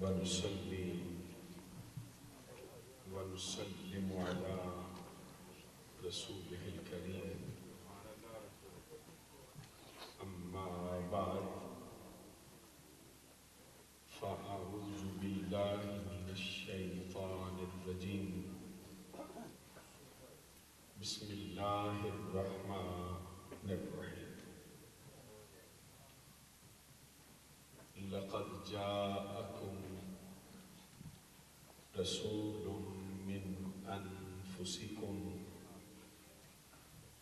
ونصلي ونسلم على رسوله الكريم أما بعد فأعوذ بالله من الشيطان الرجيم بسم الله الرحمن الرحيم لقد جاءكم رسول من أنفسكم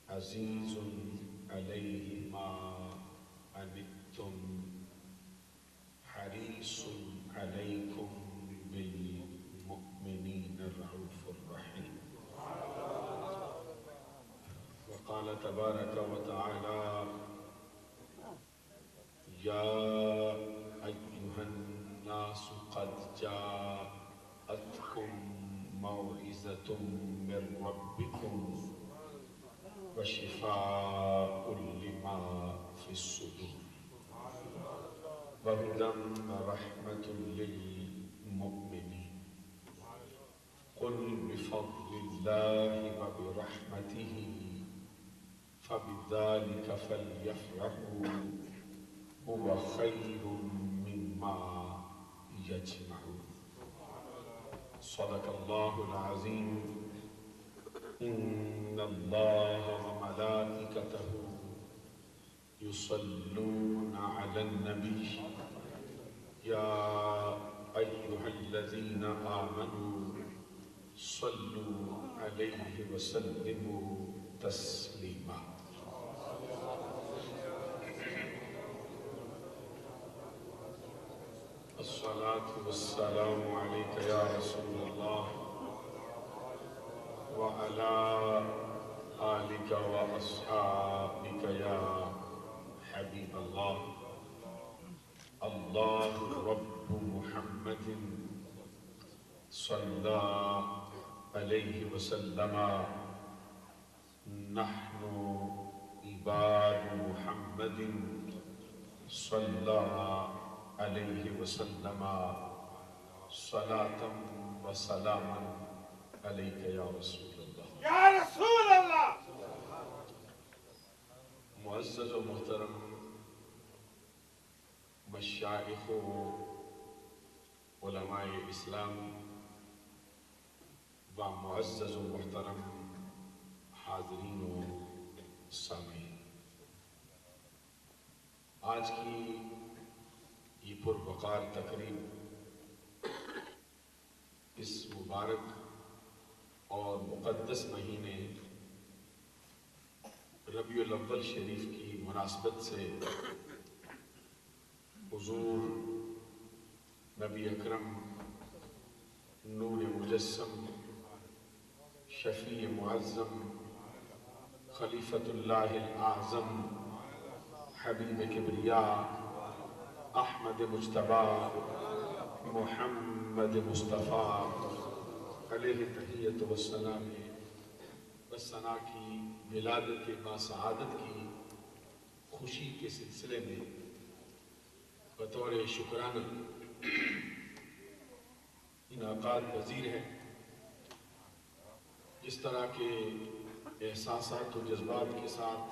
عزيز عليه ما عنتم حريص عليكم بالمؤمنين رؤوف رحيم وقال تبارك وتعالى يا أيها الناس قد جاءتكم موعظة من ربكم وشفاء لما في الصدور وهدى ورحمة للمؤمنين قل بفضل الله وبرحمته فبذلك فليفرحوا هو خير مما يجمعون صدق الله العظيم إن الله وملائكته يصلون على النبي يا أيها الذين آمنوا صلوا عليه وسلموا تسليما الصلاة والسلام عليك يا رسول الله وعلى آلك وأصحابك يا حبيب الله الله رب محمد صلى عليه وسلم نحن عباد محمد صلى عليه وسلم صلاة وسلاما عليك يا رسول الله یا رسول اللہ. معزز و محترم مشائخ و علماء اسلام و معزز و محترم حاضرین و سامعین، آج کی یہ پروقار تقریب اس مبارک اور مقدس مہینے ربیع الاول شریف کی مناسبت سے حضور نبی اکرم نور مجسم شفیع معظم خلیفۃ اللہ الاعظم حبیب کبریاء احمد مجتبی محمد مصطفیٰ علیہ تحیت والسلام والثناء کی ولادت باسعادت کی خوشی کے سلسلے میں بطور شکرانہ انعقاد پذیر ہے۔ جس طرح کے احساسات و جذبات کے ساتھ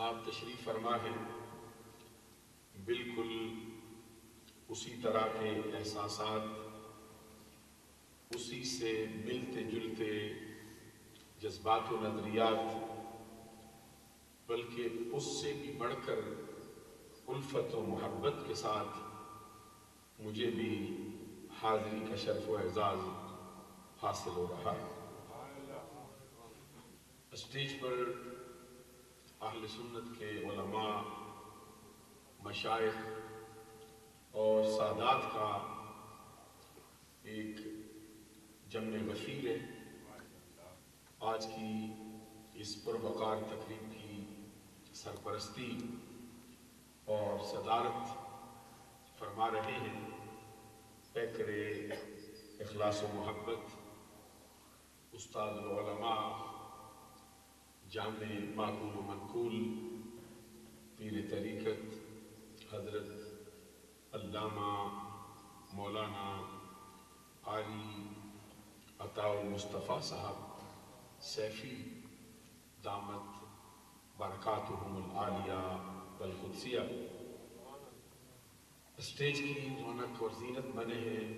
آپ تشریف فرما ہیں، بالکل اسی طرح کے احساسات، اسی سے ملتے جلتے جذبات و نظریات، بلکہ اس سے بھی بڑھ کر الفت و محبت کے ساتھ مجھے بھی حاضری کا شرف و اعزاز حاصل ہو رہا ہے۔ اسٹیج پر اہل سنت کے علماء، مشائخ اور سادات کا ایک جمع غفیر ہے۔ آج کی اس پروقار تقریب کی سرپرستی اور صدارت فرما رہے ہیں پیکر اخلاص و محبت استاد العلماء جامع معقول و منقول پیر طریقت حضرت علامہ مولانا قاری عطاء المصطفیٰ صاحب سیفی دامت برکاتہم العالیہ والقدسیہ اسٹیج کی رونق اور زینت بنے ہیں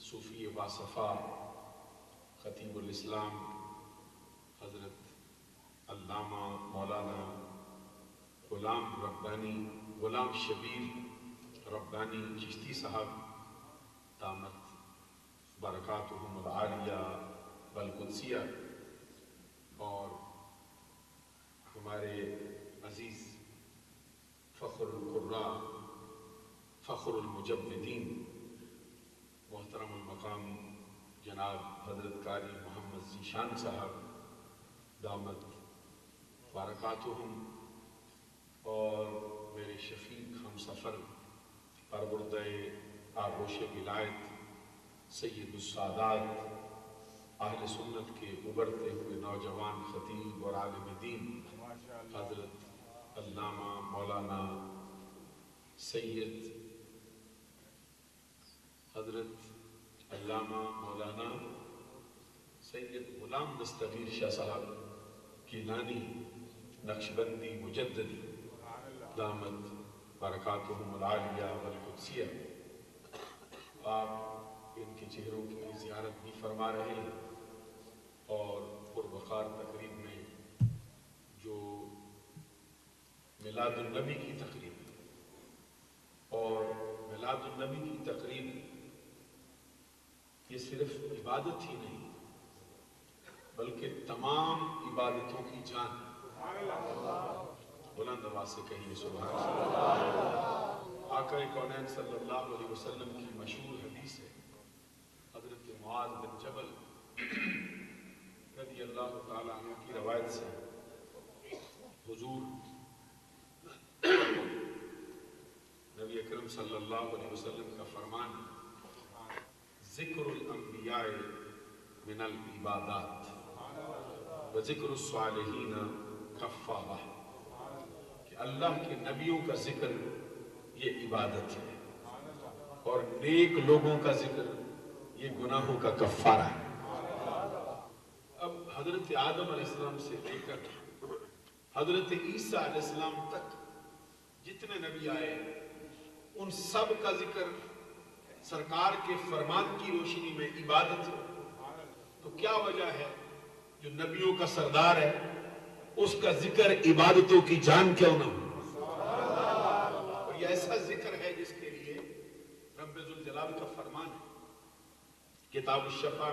صوفی باصفا خطیب الاسلام حضرت علامہ مولانا غلام شبیر ربانی چشتی صاحب دامت برکاتہم العالیہ والقدسیہ، اور ہمارے عزیز فخر القراء فخر المجودین محترم المقام جناب حضرت قاری محمد ذیشان صاحب دامت برکاتہم، اور میرے شفیق ہم سفر پروردہ آغوش ولایت سید السادات اہل سنت کے ابھرتے ہوئے نوجوان خطیب اور عالم دین حضرت علامہ مولانا سید غلام دستگیر شاہ صاحب کیلانی نقشبندی مجددی دامت برکاتہم العالیہ والقدسیہ، آپ ان کے چہروں کی زیارت بھی فرما رہے ہیں، اور پروقار تقریب میں جو میلاد النبی کی تقریب ہے، اور میلاد النبی کی تقریب یہ صرف عبادت ہی نہیں بلکہ تمام عبادتوں کی جان ہے۔ بلند آواز سے کہیے سبحان اللہ۔ آقا کونین صلی اللہ علیہ وسلم کی مشہور حدیث ہے، حضرت معاذ بن جبل رضی اللہ تعالیٰ عنہ کی روایت سے حضور نبی اکرم صلی اللہ علیہ وسلم کا فرمان، ذکر الانبیاء من العبادات و ذکر الصالحین کفارہ، کہ اللہ کے نبیوں کا ذکر یہ عبادت ہے، اور نیک لوگوں کا ذکر یہ گناہوں کا کفارہ ہے۔ اب حضرت آدم علیہ السلام سے لے کر حضرت عیسیٰ علیہ السلام تک جتنے نبی آئے ان سب کا ذکر سرکار کے فرمان کی روشنی میں عبادت ہے، تو کیا وجہ ہے جو نبیوں کا سردار ہے اس کا ذکر عبادتوں کی جان کیوں نہ ہو؟ اور یہ ایسا ذکر ہے جس کے لیے رب ذوالجلال کا فرمان ہے، کتاب الشفا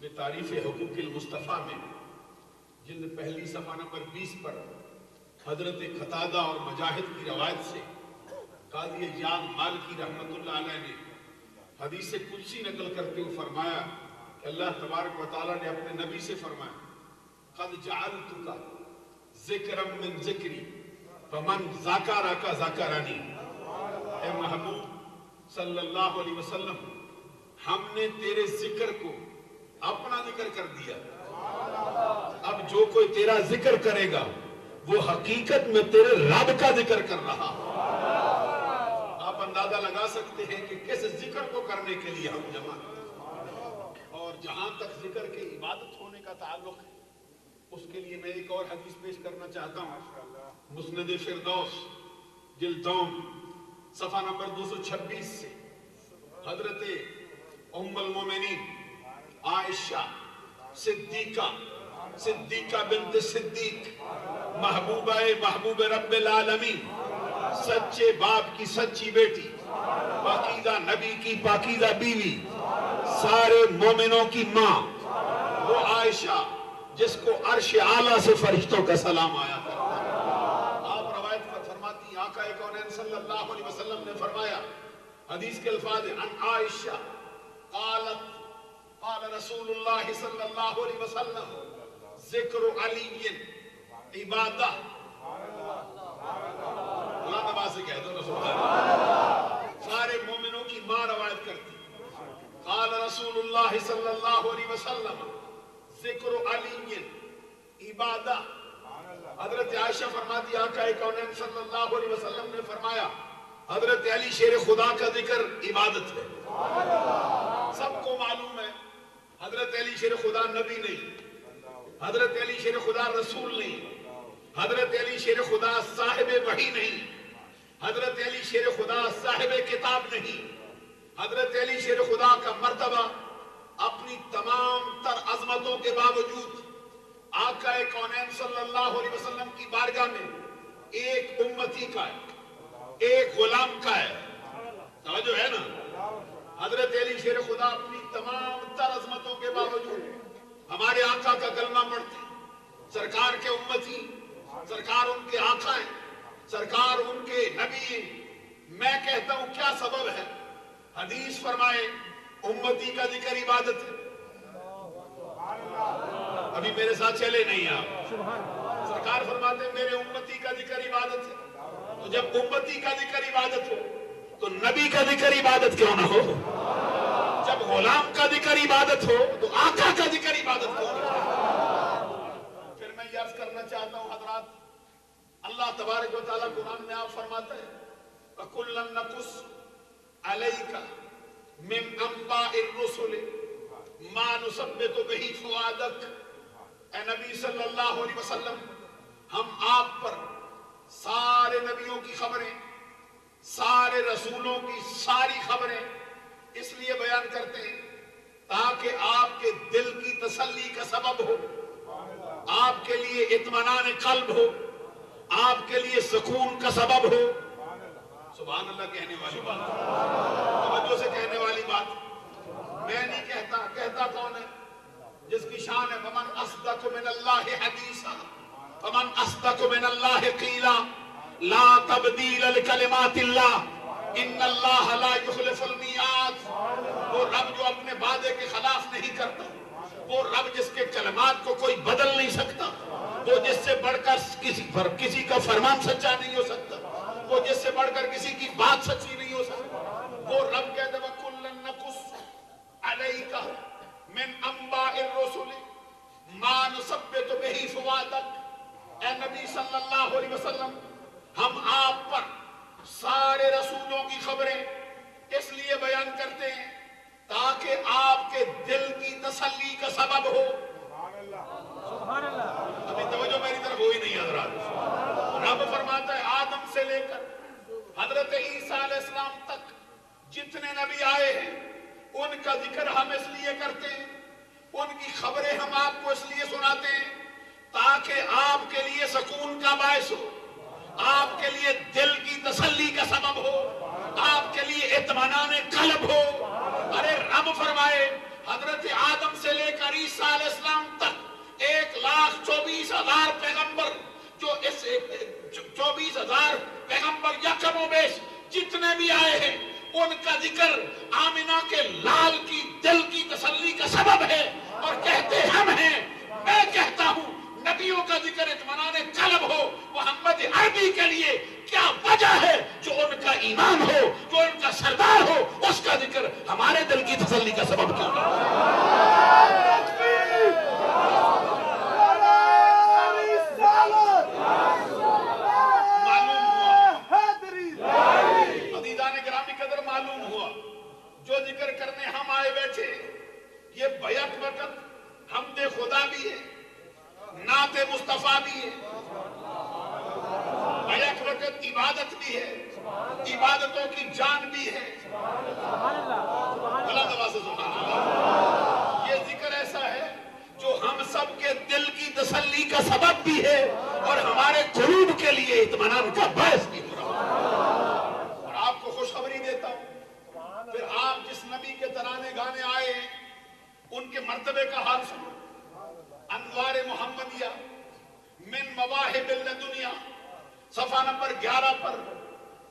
میں تعریف حقوق المصطفیٰ میں جلد پہلی صفحہ نمبر 20 پر حضرت قتادہ اور مجاہد کی روایت سے قاضی جان مالکی رحمت اللہ علیہ نے حدیث قدسی نقل کرتے ہوئے فرمایا کہ اللہ تبارک و تعالیٰ نے اپنے نبی سے فرمایا، قد جعلتک ذکرا من ذکری فمن ذاکرک ذاکرنی، اے محبوب صلی اللہ علیہ وسلم ہم نے تیرے ذکر کو اپنا ذکر کر دیا، اب جو کوئی تیرا ذکر کرے گا وہ حقیقت میں تیرے رب کا ذکر کر رہا۔ آپ اندازہ لگا سکتے ہیں کہ کس ذکر کو کرنے کے لیے ہم جمع ہیں، اور جہاں تک ذکر کے عبادت ہونے کا تعلق ہے اس کے لیے میں ایک اور حدیث پیش کرنا چاہتا ہوں، مسند فردوس جلد 2 صفحہ نمبر 226 سے حضرت ام المومنین عائشہ صدیقہ بنت صدیق محبوب رب العالمین، سچے باپ کی سچی بیٹی، پاکیزہ نبی کی پاکیزہ بیوی، سارے مومنوں کی ماں، وہ عائشہ جس کو عرش اعلیٰ سے فرشتوں کا سلام آیا تھا۔ آپ روایت پر فرماتی آقا کونین صلی اللہ علیہ وسلم نے فرمایا، حدیث کے الفاظ ہیں، ان عائشہ قالت قال رسول اللہ صلی اللہ علیہ وسلم ذکر علی عبادہ، اللہ نواز سے کہہ دو رسول اللہ، سارے مومنوں کی ماں روایت کرتی، قال رسول اللہ صلی اللہ علیہ وسلم ذکر علی عبادہ، حضرت عائشہ فرماتی آقا کونین صلی اللہ علیہ وسلم نے فرمایا، حضرت علی شیر خدا کا ذکر عبادت ہے. سب کو معلوم ہے حضرت علی شیر خدا نبی نہیں، حضرت علی شیر خدا رسول نہیں، حضرت علی شیر خدا صاحب وحی نہیں، حضرت علی شیر خدا صاحب کتاب نہیں. حضرت علی شیر خدا کا مرتبہ اپنی تمام تر عظمتوں کے باوجود آقا کونین صلی اللہ علیہ وسلم کی بارگاہ میں ایک امتی کا ہے، ایک غلام کا ہے. توجہ ہے نا. حضرت علی شیر خدا اپنی تمام تر عظمتوں کے باوجود ہمارے آقا کا کلمہ پڑھتے، سرکار کے امتی، سرکار ان کے آقا ہیں، سرکار ان کے نبی ہیں. میں کہتا ہوں کیا سبب ہے؟ حدیث فرمائے امتی کا ذکر عبادت ہے. ابھی میرے ساتھ چلے نہیں آپ. سرکار فرماتے ہیں میرے امتی کا ذکر عبادت ہے. تو جب امتی کا ذکر عبادت ہو تو نبی کا ذکر عبادت کیوں نہ ہو؟ جب غلام کا ذکر عبادت ہو تو آقا کا ذکر عبادت کیوں نہ ہو؟ پھر میں یہ عرض کرنا چاہتا ہوں حضرات، اللہ تبارک و تعالیٰ قرآن میں آپ فرماتا ہے وَكُلًّا نَقُصُّ عَلَيْكَ مِنْ أَنْبَاءِ الرُّسُلِ مَا نُثَبِّتُ بِهِ فُؤَادَكَ. اے نبی صلی اللہ علیہ وسلم، ہم آپ پر سارے نبیوں کی خبریں، سارے رسولوں کی ساری خبریں اس لیے بیان کرتے ہیں تاکہ آپ کے دل کی تسلی کا سبب ہو، آپ کے لیے اطمینان قلب ہو، آپ کے لیے سکون کا سبب ہو. سبحان اللہ کہنے والی بات، توجہ سے کہنے والی بات. میں نہیں کہتا، کہتا کون ہے؟ جس کی شان ہے وَمَنْ أَصْدَقُ مِنَ اللَّهِ حَدِيثًا وَمَنْ أَصْدَقُ مِنَ اللَّهِ قِيلًا لَا تَبْدِيلَ لِكَلِمَاتِ اللَّهِ إِنَّ اللَّهَ لَا يُخْلِفُ الْمِيعَادَ. وہ رب جو اپنے وعدے کے خلاف نہیں کرتا، وہ رب جس کے کلمات کو کوئی بدل نہیں سکتا، وہ جس سے بڑھ کر کسی کا فرمان سچا نہیں ہو سکتا، وہ جس سے بڑھ کر کسی کی بات سچی نہیں ہو سکتا. وہ رب کہتے ہیں وَكُلًّا نَقُصُّ عَلَيْكَ من انباء الرسل ما نثبت به فؤادك. اے نبی صلی اللہ علیہ وسلم، ہم آپ پر سارے رسولوں کی خبریں اس لیے بیان کرتے ہیں تاکہ آپ کے دل کی تسلی کا سبب ہو. ابھی توجہ میری طرف ہوئی نہیں حضرات. رب فرماتا ہے آدم سے لے کر حضرت عیسیٰ علیہ السلام تک جتنے نبی آئے ہیں ان کا ذکر ہم اس لیے کرتے ہیں، ان کی خبریں ہم آپ کو اس لیے سناتے ہیں تاکہ آپ کے لیے سکون کا باعث ہو، آپ کے لیے دل کی تسلی کا سبب ہو، آپ کے لیے اطمینان قلب ہو. ارے رب فرمائے حضرت آدم سے لے کر عیسیٰ علیہ السلام تک 1,24,000 پیغمبر، جو اس 24,000 پیغمبر یکم و بیش جتنے بھی آئے ہیں ان کا ذکر آمنہ کے لال کی دل کی تسلی کا سبب ہے اور کہتے ہم ہیں. میں کہتا ہوں نبیوں کا ذکر اطمینان قلب ہو. محمد عربی کے لیے کیا وجہ ہے؟ جو ان کا ایمان ہو، جو ان کا سردار ہو، اس کا ذکر ہمارے دل کی تسلی کا سبب کیوں نہ ہو؟ معلوم ہوا جو ذکر کرنے ہم آئے بیٹھے یہ بیک وقت حمد خدا بھی ہے، نعت مصطفیٰ بھی ہے، بیک وقت عبادت بھی ہے، عبادتوں کی جان بھی ہے. اللہ دعا سے سبحان اللہ. یہ ذکر ایسا ہے جو ہم سب کے دل کی تسلی کا سبب بھی ہے اور ہمارے قلوب کے لیے اطمینان کا باعث بھی ہو رہا ہے. اور آپ کو خوشخبری دیتا ہوں، پھر آپ جس نبی کے ترانے گانے آئے ہیں ان کے مرتبے کا حال سنو. انوار محمدیہ من مواہب اللدنیہ صفحہ نمبر 11 پر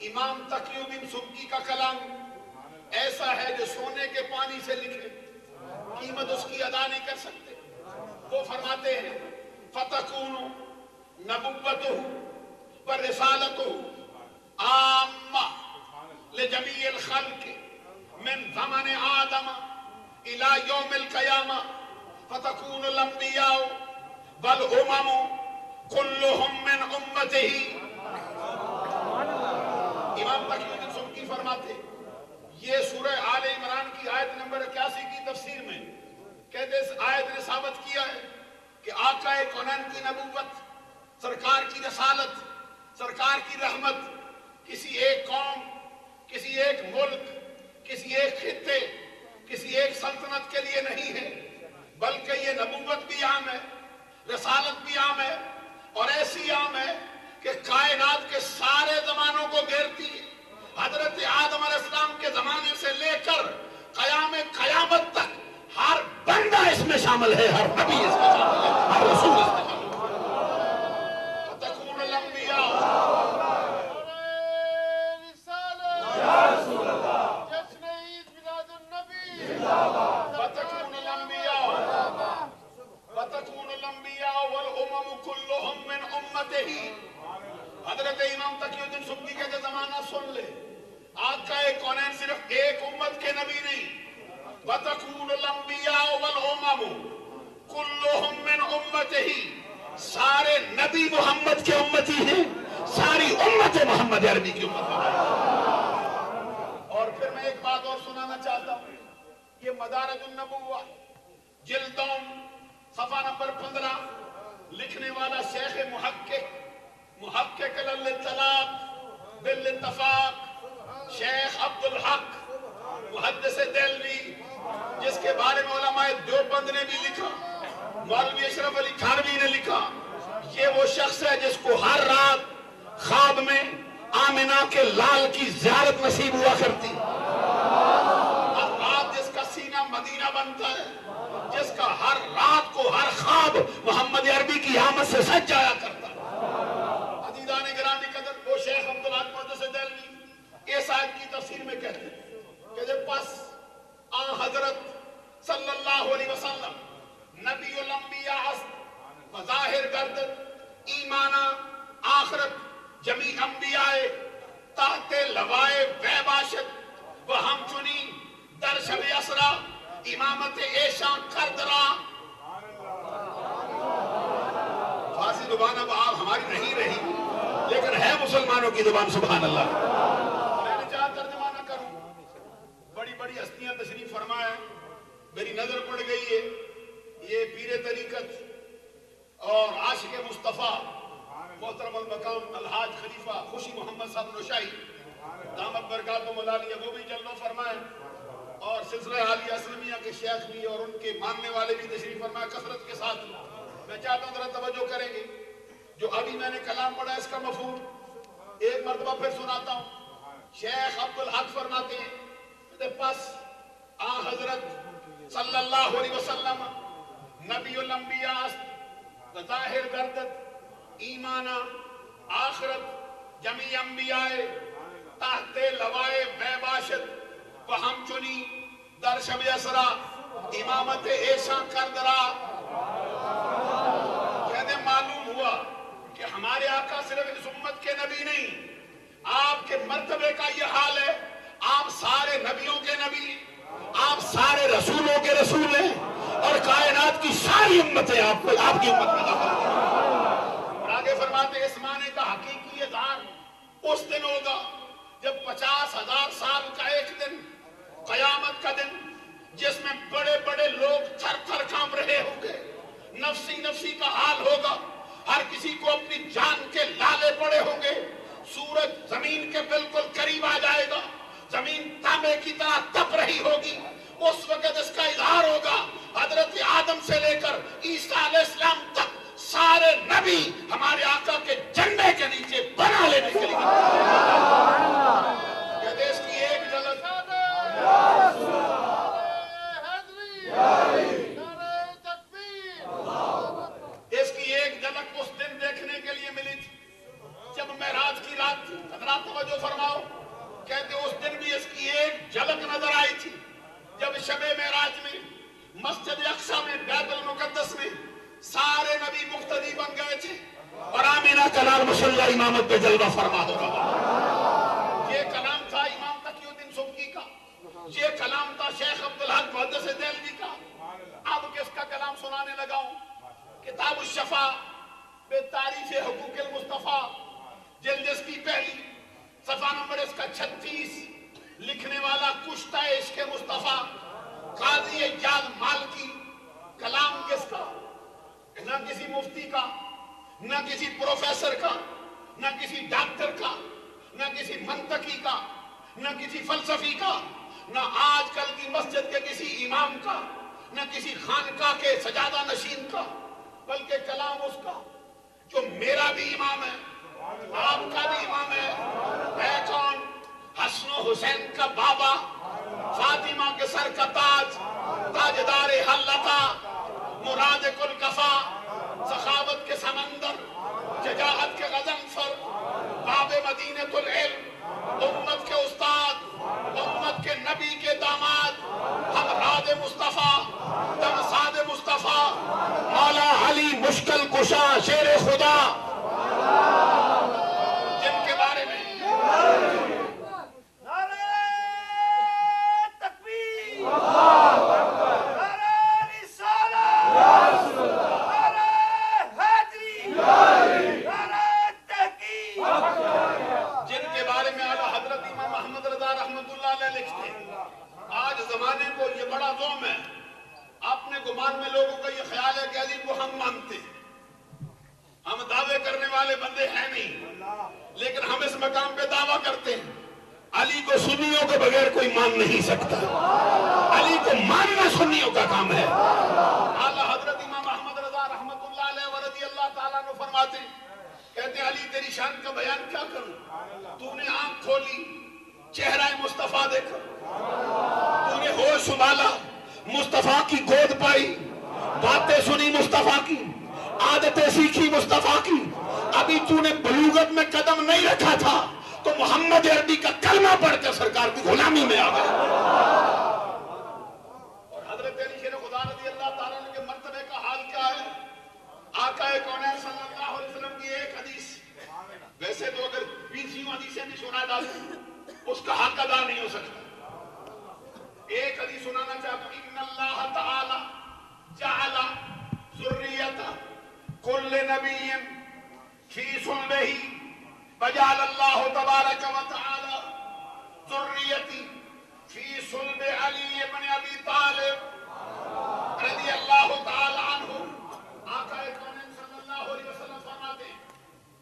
امام تقی الدین سبکی کا کلام ایسا ہے جو سونے کے پانی سے لکھے، قیمت اس کی ادا نہیں کر سکتے. وہ فرماتے ہیں فَتَكُونُ نَبُوَّتُهُ وَرِسَالَتُهُ عَامَّةً لِجَمِيعِ الْخَلْقِ من زمن آدم الى یوم القیامہ فتکون الانبیاء والامم كلهم من امته. امام تقی الدین فرماتے یہ سورہ آل عمران کی آیت نمبر 81 کی تفسیر میں کہتے اس آیت نے ثابت کیا ہے کہ آقا کونین کی نبوت، سرکار کی رسالت، سرکار کی رحمت کسی ایک قوم، کسی ایک ملک، کسی ایک خطے، کسی ایک سلطنت کے لیے نہیں ہے، بلکہ یہ نبوت بھی عام ہے، رسالت بھی عام ہے، اور ایسی عام ہے کہ کائنات کے سارے زمانوں کو گھیرتی ہے۔ حضرت آدم علیہ السلام کے زمانے سے لے کر قیامت تک ہر بندہ اس میں شامل ہے، ہر نبی اس میں شامل ہے، ہر رسول اس میں شامل ہے۔ تکون الانبیاء وتكون الانبیاء والامم كلهم من امته۔ حضرت امام تقی الدین سبکی کا زمانہ سن لے، آقا کونین صرف ایک امت کے نبی نہیں، وتكون الانبیاء والامم كلهم من امته، سارے نبی محمد کے امتی ہیں، ساری امت محمد عربی کی امت ہے۔ اور پھر میں ایک بات اور سنانا چاہتا ہوں، یہ مدارج النبوہ جلدوم صفحہ نمبر 15، لکھنے والا شیخ محقق للاطلاق بالاتفاق شیخ عبد الحق محدث دہلوی، جس کے بارے میں علماء دیوبند نے بھی لکھا، مولوی اشرف علی تھانوی نے لکھا، یہ وہ شخص ہے جس کو ہر رات خواب میں آمنہ کے لال کی زیارت نصیب ہوا کرتی، ہر رات جس کا سینہ مدینہ بنتا ہے، جس کا ہر رات کو ہر خواب محمد عربی کی آمد سے سج جایا کرتا ہے۔ عزیزان گرامی قدر، وہ شیخ عبدالحق محدث دہلوی اس آیت کی تفسیر میں کہتے ہیں کہ جب پس حضرت صلی اللہ علیہ وسلم نبی الانبیاء است و ظاہر گردد ایمانہ آخرت جمیع انبیاء تحت لوائے ویباشت و ہم چنی در شب اسرا امامت ایشان کردرا۔ فارسی زبان اب ہماری نہیں رہی، لیکن ہے مسلمانوں کی زبان، سبحان اللہ۔ میں نے چاہا ترجمہ نہ کروں، بڑی بڑی ہستیاں تشریف فرما ہے، میری نظر پڑ گئی ہے یہ پیر طریقت اور عاشق مصطفیٰ محترم المقام الحاج خلیفہ خوشی محمد صاحب نوشائی دامت برکاتہم العالیہ، وہ بھی جلوہ فرمائے، اور سلسلہ عالیہ اسلمیہ کے شیخ بھی اور ان کے ماننے والے بھی تشریف فرمائے کثرت کے ساتھ۔ میں چاہتا ہوں ذرا توجہ کریں گے، جو ابھی میں نے کلام پڑھا اس کا مفہوم ایک مرتبہ پھر سناتا ہوں۔ شیخ عبدالحق فرماتے ہیں کہ پس حضرت صلی اللہ علیہ وسلم نبی الانبیاء ظاہر گردد ایمانہ آخرت جمیع انبیاء تحت لوائے بیباشت و ہم چنی در شب اسرا امامت ایشاں کردرا۔ کہتے معلوم ہوا کہ ہمارے آقا صرف اس امت کے نبی نہیں، آپ کے مرتبے کا یہ حال ہے، آپ سارے نبیوں کے نبی، آپ سارے رسولوں کے رسول ہیں، اور کائنات کی ساری امتیں آپ کی امت میں داخل ہیں۔ اور آگے فرماتے اس معنی کا حقیقی اظہار اس دن ہوگا جب 50,000 سال کا ایک دن، قیامت کا دن، جس میں بڑے بڑے لوگ تھر تھر کانپ رہے ہوں گے، نفسی نفسی کا حال ہوگا، ہر کسی کو اپنی جان کے لالے پڑے ہوں گے، سورج زمین کے بالکل قریب آ جائے گا، زمین تانبے کی طرح تپ رہی ہوگی، اس وقت اس کا اظہار ہوگا حضرت آدم سے لے کر عیسیٰ علیہ السلام تک سارے نبی ہمارے آقا کے جھنڈے کے نیچے بنا لینے کے لیے یہ دیش کی ایک جھلک اس کی ایک جھلک اس دن دیکھنے کے لیے ملی تھی جب معراج کی رات تھی۔ حضرات توجہ فرماؤ، کہتے اس دن بھی اس کی ایک جھلک نظر آئی تھی جب شب معراج میں مسجد اقصی میں بیت المقدس میں سارے نبی مقتدی بن گئے تھے اور آمینہ کلال مسلح امامت پہ جلوہ فرما ہو رہا۔ یہ کلام تھا امام تقی الدین سبکی کا، یہ کلام تھا شیخ عبدالحق محدث دہلوی کا۔ اب کس کا کلام سنانے لگا ہوں؟ کتاب الشفا بے تعریف حقوق المصطفیٰ، جلد اس کی پہلی، صفحہ نمبر اس کا 36، لکھنے والا کشتہ عشق مصطفیٰ، قاضی ایجاد مالکی، کلام کس کا؟ نہ کسی مفتی کا، نہ کسی پروفیسر کا، نہ کسی ڈاکٹر کا، نہ کسی منطقی کا، نہ کسی فلسفی کا، نہ آج کل کی مسجد کے کسی امام کا، نہ کسی خانقاہ کے سجادہ نشین کا، بلکہ کلام اس کا جو میرا بھی امام ہے، آپ کا بھی امام ہے کون؟ حسن و حسین کا بابا، فاطمہ کے سر کا تاج، تاجدار حلقہ، مراد کل کفا، سخاوت کے سمندر، شجاعت کے غضنفر، باب مدینۃ العلم، امت کے استاد، امت کے نبی کے داماد، ہمراہ مصطفیٰ، دمساد مصطفیٰ، مولا علی مشکل کشا شیر خدا، جن کے بارے میں زمانے کو یہ بڑا ظلم ہے، اپنے گمان میں لوگوں کا یہ خیال ہے کہ علی کو ہم مانتے ہیں، ہم دعوے کرنے والے بندے ہیں نہیں، لیکن ہم اس مقام پہ دعویٰ کرتے ہیں علی کو سنیوں کے بغیر کوئی مان نہیں سکتا، علی کو ماننا سنیوں کا کام ہے۔ اعلیٰ حضرت امام احمد رضا رحمت اللہ علیہ ورضی اللہ تعالیٰ عنہ فرماتے ہیں، کہتے ہیں علی تیری شان کا بیان کیا کروں، تو نے آنکھ کھولی چہرہ مصطفیٰ دیکھا، تو نے ہوش سنبھالا مصطفیٰ کی گود پائی، باتیں سنی مصطفیٰ کی، عادتیں سیکھی مصطفیٰ کی، ابھی تو نے بلوغت میں قدم نہیں رکھا تھا تو محمد عربی کا کلمہ پڑھ کر سرکار کی غلامی میں آ گئے۔ اور حضرت علی شیر خدا رضی اللہ تعالیٰ عنہ کے مرتبے کا حال کیا ہے؟ آقا کونین صلی اللہ علیہ وسلم کی ایک حدیث، ویسے تو اگر 20 حدیثیں بھی سنا ڈالیں اس کا حق ادا نہیں ہو سکتا، ایک حدیث سنانا چاہتا ہوں، ان اللہ تعالی جعل ذریۃ کل نبی فی صلبہ، وجعل اللہ تبارک و تعالی ذریتی فی صلب علی بن ابی طالب رضی اللہ تعالی عنہ۔ آقا کونین صلی اللہ علیہ وسلم فرماتے ہیں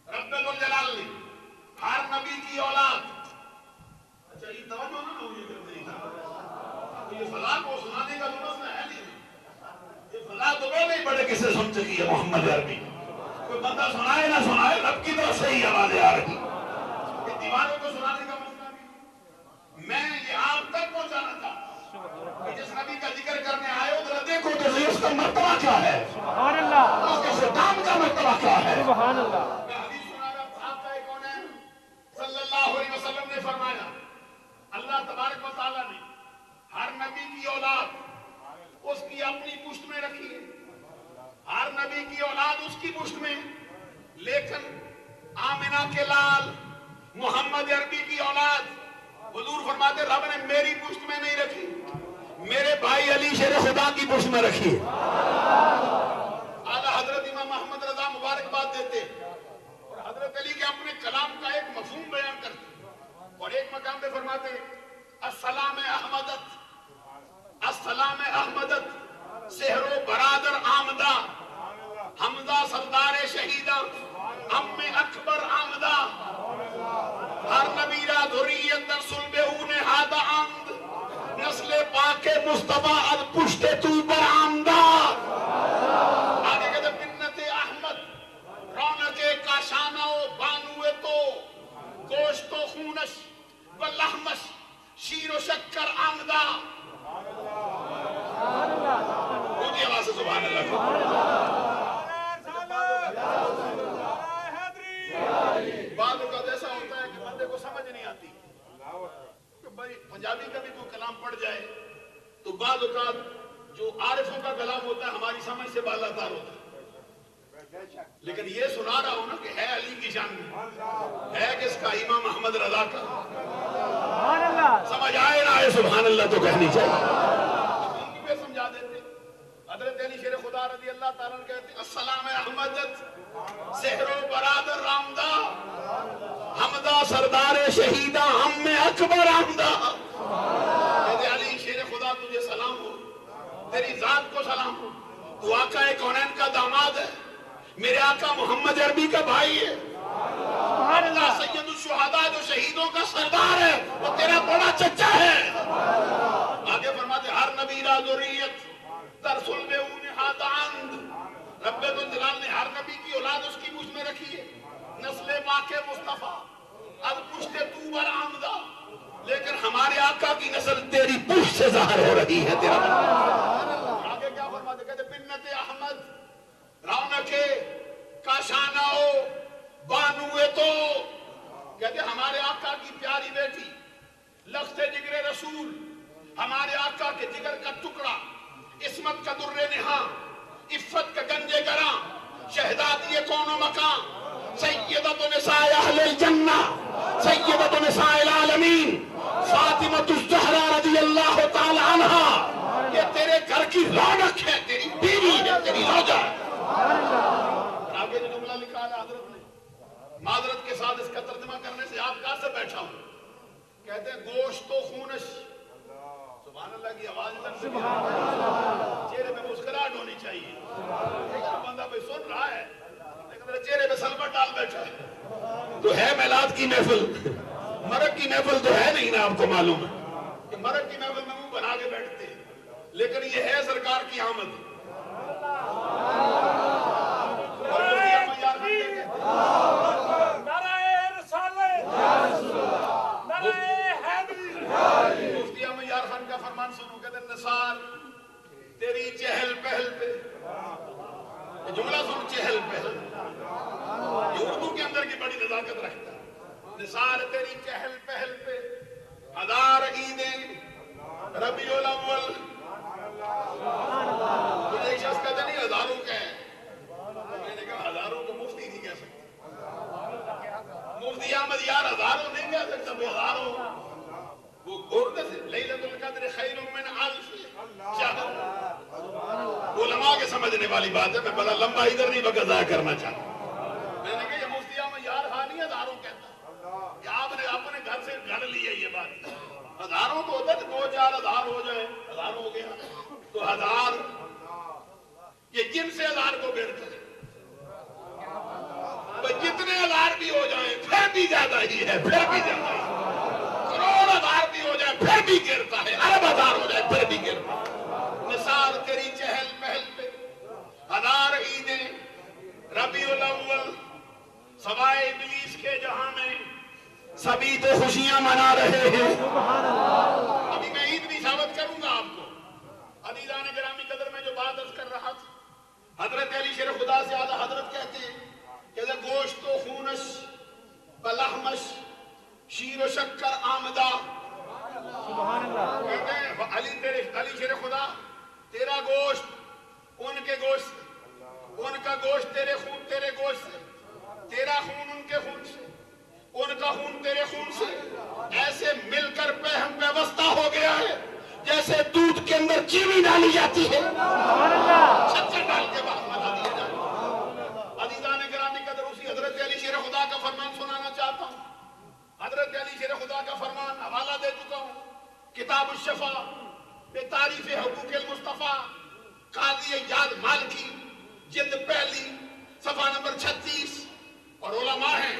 رب ذوالجلال نے ہر نبی کی اولاد، اچھا یہ توجہ نہ ہوئی یہ فلاں کو سنانے کا ضرورت ہے نہیں، یہ فلاں تو میں نہیں پڑھے کسے سن چکی ہے محمد عربی، کوئی بندہ سنائے نہ سنائے رب کی طرف سے ہی آوازیں آ رہی، یہ دیواروں کو سنانے کا مسئلہ نہیں، میں یہ آپ تک پہنچانا چاہتا کہ جس نبی کا ذکر کرنے آئے ہو ذرا دیکھو تو صحیح اس کا مرتبہ کیا ہے، سبحان اللہ، اس کے سلطان کا مرتبہ کیا ہے، سبحان اللہ۔ میں حدیث سنا رہا تھا، آقا کونین صلی اللہ علیہ وسلم نے فرمایا اللہ تبارک و تعالیٰ نے ہر نبی کی اولاد اس کی اپنی پشت میں رکھی ہے، ہر نبی کی اولاد اس کی پشت میں، لیکن آمنہ کے لال محمد عربی کی اولاد حضور فرماتے رب نے میری پشت میں نہیں رکھی، میرے بھائی علی شیر خدا کی پشت میں رکھی ہے۔ اعلیٰ حضرت امام احمد رضا مبارکباد دیتے اور حضرت علی کے اپنے کلام کا ایک مفہوم بیان کرتے اور ایک مقام پہ فرماتے السلام احمدت، السلام احمدت سحر و برادر آمدہ، حمزہ سردار شہیدہ، ام اکبر آمدہ، ہر نبی را ذریت در صلب اون ہادہ آمد، نسل پاک مصطفیٰ از پشت تو پر آمدہ۔ آگے کہتے منت احمد رونق کاشانہ و بانوے تو گوشت و خونش و لحمش شیر و شکر آمدہ۔ اونچی آواز سے سبحان اللہ۔ بعض اوقات ایسا ہوتا ہے کہ بندے کو سمجھ نہیں آتی کہ بھائی پنجابی کا بھی کوئی کلام پڑھ جائے تو بعض اوقات جو عارفوں کا کلام ہوتا ہے ہماری سمجھ سے بالاتر ہوتا ہے، لیکن یہ سنا رہا ہوں نا کہ ہے علی کی شان میں، ہے کس کا؟ امام احمد رضا کا۔ سمجھ آئے نہ آئے سبحان اللہ تو کہنی چاہیے، ان کی بھی سمجھا دیتے۔ حضرت علی شیر خدا رضی اللہ تعالیٰ عنہ کہتے ہیں السلام احمدت سحر و برادر آمدہ، حمدہ سردار شہیدہ، ہم میں اکبر آمدہ۔ تیری ذات کو سلام، تو آقا کونین کا داماد ہے، میرے آقا محمد عربی کا بھائی ہے، اللہ سید الشہداء جو شہیدوں کا سردار ہے وہ تیرا بڑا چچا ہے۔ آگے فرماتے ہر نبی را ذریت ترسل میں انہاد عند، رب الجلال نے ہر نبی کی اولاد اس کی مجھ میں رکھی ہے، نسل پاک مصطفیٰ از پشت تو برآمدہ، لیکن ہمارے آقا کی نسل تیری پشت سے ظاہر ہو رہی ہے۔ تیرا آگے کیا فرماتے کہتے بنت احمد رونق کاشاناؤ بانوے تو، کہتے ہمارے آقا کی پیاری بیٹی لخت جگر رسول، ہمارے آقا کے جگر کا ٹکڑا، عصمت کا در نہاں، عفت کا گنجے گراں، شہزادی کون و مکان، سیدۃ نساء اہل الجنہ، سیدۃ نساء العالمین، فاطمۃ الزہرا رضی اللہ تعالی عنہا، یہ تیرے گھر کی رونق ہے، تیری بیوی ہے، تیری روجہ ہے۔ آگے جو جملہ لکھا ہے حضرت نے، معذرت کے ساتھ اس کا ترجمہ کرنے سے آپ کہاں سے بیٹھا ہوں، کہتے ہیں گوشت و خونش، سبحان اللہ کی آواز چہرے پہ مسکراہٹ ہونی چاہیے، ایک بندہ بھائی سن رہا ہے لیکن میرے چہرے پہ سلبٹ ڈال بیٹھا ہے، تو ہے میلاد کی محفل، مرگ کی محفل تو ہے نہیں نا، آپ کو معلوم ہے کہ مرگ کی محفل میں منہ بنا کے بیٹھتے ہیں، لیکن یہ ہے سرکار کی آمد۔ مفتی احمد یار خان کا فرمان سنو، کہتے ہیں نثار تیری چہل پہل پہ، یہ جملہ سنو، چہل پہل، یہ اردو کے اندر کی بڑی نزاکت رکھتا ہے، نثار تیری چہل پہل پہ، ہزار عیدیں ربیع الاول، مجھے ایک شخص کہتے نہیں ہزاروں کا ہے، میں نے کہا ہزاروں کو مفتی نہیں کہہ سکتا، مفتی احمد یار ہزاروں نہیں کہہ سکتا، وہ ہزاروں، وہ اردو سے لیلۃ القدر خیر من الف شہر، علماء کے سمجھنے والی بات ہے، میں بڑا لمبا ادھر نہیں وقت ضائع کرنا چاہتا، میں نے کہا یہ مفتی احمد یار خان ہی ہزاروں کہتا، کہ آپ نے اپنے گھر سے گھڑ لیا یہ بات، ہزاروں کو ہوتا ہے دو چار ہزار ہو جائے، ہزار ہو گیا تو ہزار، یہ جن سے ہزار کو گرتا ہے، جتنے ہزار بھی ہو جائیں پھر بھی زیادہ ہی ہے، پھر بھی زیادہ ہی، کروڑ ہزار بھی ہو جائے پھر بھی گرتا ہے، ارب ہزار ہو جائے پھر بھی گرتا ہے۔ نثار تیری چہل پہل پہ، ہزار عیدیں ربیع الاول، سوائے ابلیس کے جہاں میں سبھی تو خوشیاں منا رہے ہیں۔ ابھی میں عید بھی ثابت کروں گا آپ کو، عزیزان گرامی قدر میں جو بات عرض کر رہا تھا، حضرت علی شیر خدا سے اعلیٰ حضرت کہتے ہیں کہ گوشت و خونش بلحمش شیر و شکر آمدہ، کہتے ہیں علی شیر خدا تیرا گوشت ان کے گوشت سے، ان کا گوشت تیرے خون تیرے گوشت سے، تیرا خون ان کے خون سے، ان کا خون تیرے خون سے، ایسے مل کر پہم پیوستہ ہو گیا ہے جیسے دودھ کے اندر چینی ڈالی جاتی ہے، شکر ڈال کے بعد ملا دیا جاتا ہے۔ عزیزان گرامی قدر اسی حضرت علی شیر خدا کا فرمان سنانا چاہتا ہوں، حضرت علی شیر خدا کا فرمان حوالہ دے چکا ہوں، کتاب الشفا بتعریف حقوق المصطفیٰ، قاضی ایاد مالکی، جلد پہلی، صفحہ نمبر 36، اور علماء ہیں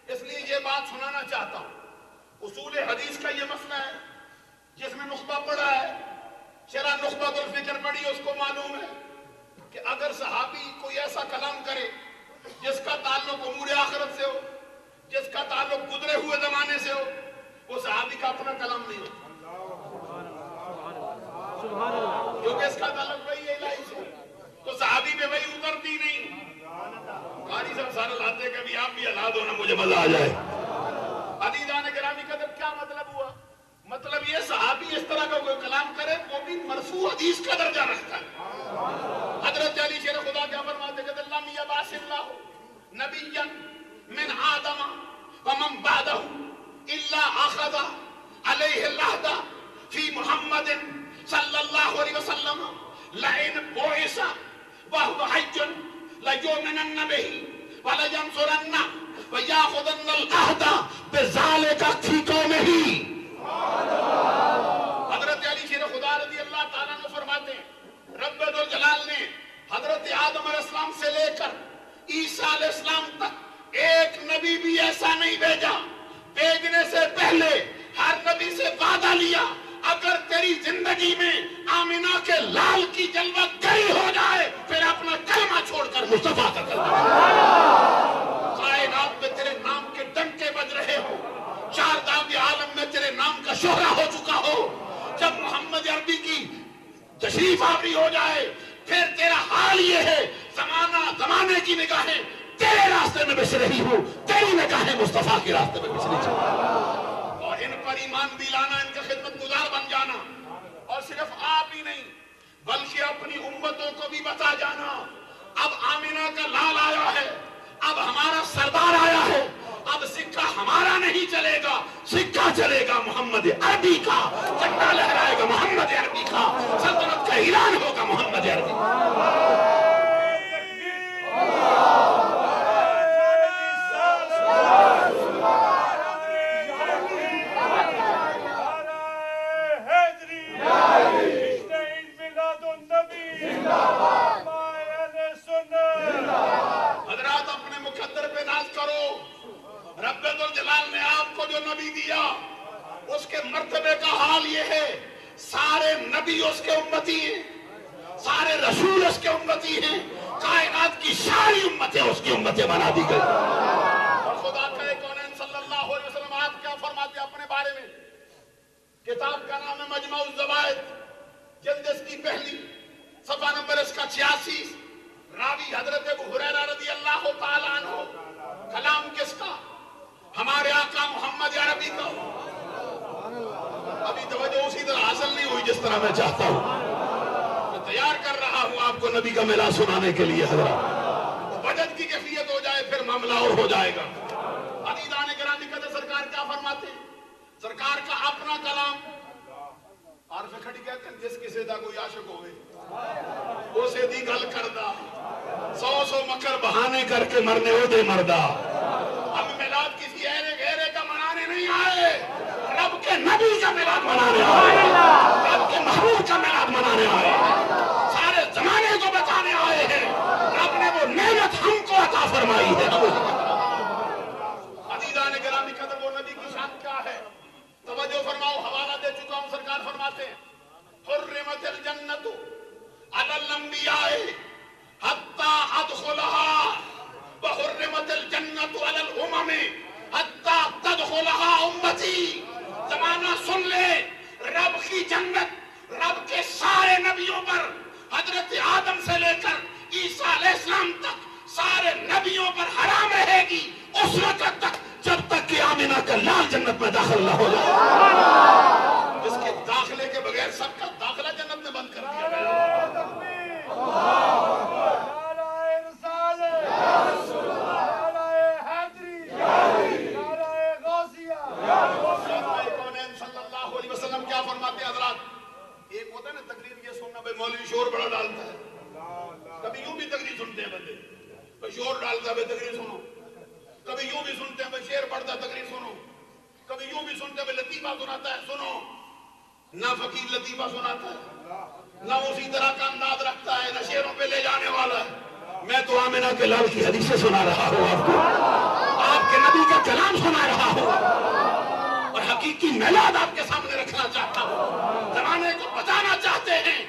اس لیے یہ بات سنانا چاہتا ہوں۔ اصول حدیث کا یہ مسئلہ ہے، جس میں نخبہ پڑھا ہے، شرح نخبۃ الفکر پڑھی، اس کو معلوم ہے کہ اگر صحابی کوئی ایسا کلام کرے جس کا تعلق امور آخرت سے ہو، جس کا تعلق گزرے ہوئے زمانے سے ہو، وہ صحابی کا اپنا کلام نہیں ہوتا، کیونکہ اس کا تعلق وہی الہی سے، تو صحابی میں وہی اترتی نہیں۔ قاری صاحب سارے لاتے کبھی آپ بھی الاد ہونا، مجھے مزہ آ جائے۔ عزیزان گرامی قدر کیا مطلب ہوا؟ مطلب یہ صحابی اس طرح کا کوئی کلام کرے وہ بھی مرفوع حدیث کا درجہ رکھتا ہے۔ حضرت علی شیر خدا کیا فرماتے کہ لم یبعث اللہ نبیا من آدم ومن بعدہ الا اخذ علیہ العہد فی محمد صلی اللہ علیہ وسلم لئن بعث وهو حی لیؤمنن بہ ولینصرن ویاخذن العہد بذلک فی قومہ۔ حضرت علی شیر خدا رضی اللہ تعالیٰ عنہ فرماتے ہیں رب ذوالجلال نے حضرت آدم علیہ السلام سے لے کر عیسیٰ علیہ السلام تک ایک نبی بھی ایسا نہیں بھیجا، بھیجنے سے پہلے ہر نبی سے وعدہ لیا اگر تیری زندگی میں آمینہ کے لال کی جلوہ گری ہو جائے پھر اپنا کلمہ چھوڑ کر مصطفیٰ کا کلمہ، کائنات میں تیرے نام کے ڈنکے بج رہے ہو، چار داغ عالم میں تیرے نام کا شہرہ ہو چکا ہو، جب محمد عربی کی تشریف آوری ہو جائے پھر تیرا حال یہ ہے زمانے کی نگاہیں تیرے راستے میں بچ رہی ہوں، تیری نگاہیں مصطفیٰ کے راستے میں بچ رہی ہوں، اور ان پر ایمان بھی لانا، ان کا خدمت گزار بن جانا، اور صرف آپ ہی نہیں بلکہ اپنی امتوں کو بھی بتا جانا اب آمینہ کا لال آیا ہے، اب ہمارا سردار آیا ہے، اب سکہ ہمارا نہیں چلے گا، سکہ چلے گا محمد عربی کا، جھنڈا لہرائے گا محمد عربی کا، سلطنت کا اعلان ہوگا محمد عربی کا۔ حضرات اپنے مقدر پہ ناز کرو، رب ذوالجلال نے آپ کو جو نبی دیا اس کے مرتبے کا حال یہ ہے سارے نبی اس کے امتی ہیں، سارے رسول اس کے امتی ہیں، کائنات کی ساری امتیں اس کی امتیں بنا دی گئی، اور خدا کا کونین صلی اللہ علیہ وسلم آپ کیا فرماتے ہیں اپنے بارے میں؟ کتاب کا نام ہے مجمع الزوائد، جلد اس کی پہلی، صفحہ نمبر اس کا 86، راوی حضرت ابو ہریرہ رضی اللہ تعالیٰ عنہ، کلام کس کا؟ ہمارے آقا محمد عربی کا۔ ابھی توجہ اسی طرح حاصل نہیں ہوئی جس طرح میں چاہتا ہوں، میں تیار کر رہا ہوں آپ کو نبی کا ملا سنانے کے لیے، حضرات وجد کی کیفیت ہو جائے پھر معاملہ اور ہو جائے گا۔ عزیزان گرامی قدر سرکار کیا فرماتے ہیں؟ سرکار کا اپنا کلام، عارف کھڑی کہتے ہیں جس کسی دا کوئی عاشق ہوئے اسے دی گل کردہ، سو مکر بہانے کر کے مرنے ہو دے مردہ، ہم میلاد کسی غیرے کا منانے نہیں آئے، رب کے نبی کا میلاد منانے آئے، رب کے محبوب کا میلاد منانے آئے، سارے زمانے کو بتانے آئے ہیں رب نے وہ نعمت ہم کو عطا فرمائی ہے۔ عزیزان گرامی قدر وہ نبی کی شان کیا ہے؟ توجہ فرماؤ، حوالہ دے چکا ہوں، سرکار فرماتے ہیں حرمت الجنت علی الانبیاء حتی ادخلها وحرمت الجنت علی الامم حتی تدخلها امتی۔ زمانہ سن لے، رب کی جنت رب کے سارے نبیوں پر، حضرت آدم سے لے کر عیسیٰ علیہ السلام تک سارے نبیوں پر حرام رہے گی اس وقت تک جب تک کہ آمینہ کا لال جنت میں داخل نہ ہو جائے، جس کے داخلے کے بغیر سب کا داخلہ جنت میں بند کر دیا گیا۔ کیا فرماتے ہیں حضرات؟ ایک ہوتا ہے نا تقریر یہ سننا، بھئی مولوی شور بڑا ڈالتا ہے، کبھی یوں بھی تقریر سنتے ہیں بندے، بھئی شور ڈالتا ہے بھئی تقریر سنو، کبھی یوں بھی سنتے ہیں بھئی شعر پڑھتا ہے تقریر سنو، کبھی یوں بھی سنتے ہیں بھئی لطیفہ سناتا ہے سنو، نہ فقیر لطیفہ سناتا ہے نہ اسی طرح کا انداز رکھتا ہے، نہ شعروں پہ لے جانے والا ہے۔ میں تو آمینہ کے لال کی حدیثیں سنا رہا ہوں آپ کو، آپ کے نبی کا کلام سنا رہا ہوں، اور حقیقی میلاد آپ کے سامنے رکھنا چاہتا ہوں، زمانے کو بتانا چاہتے ہیں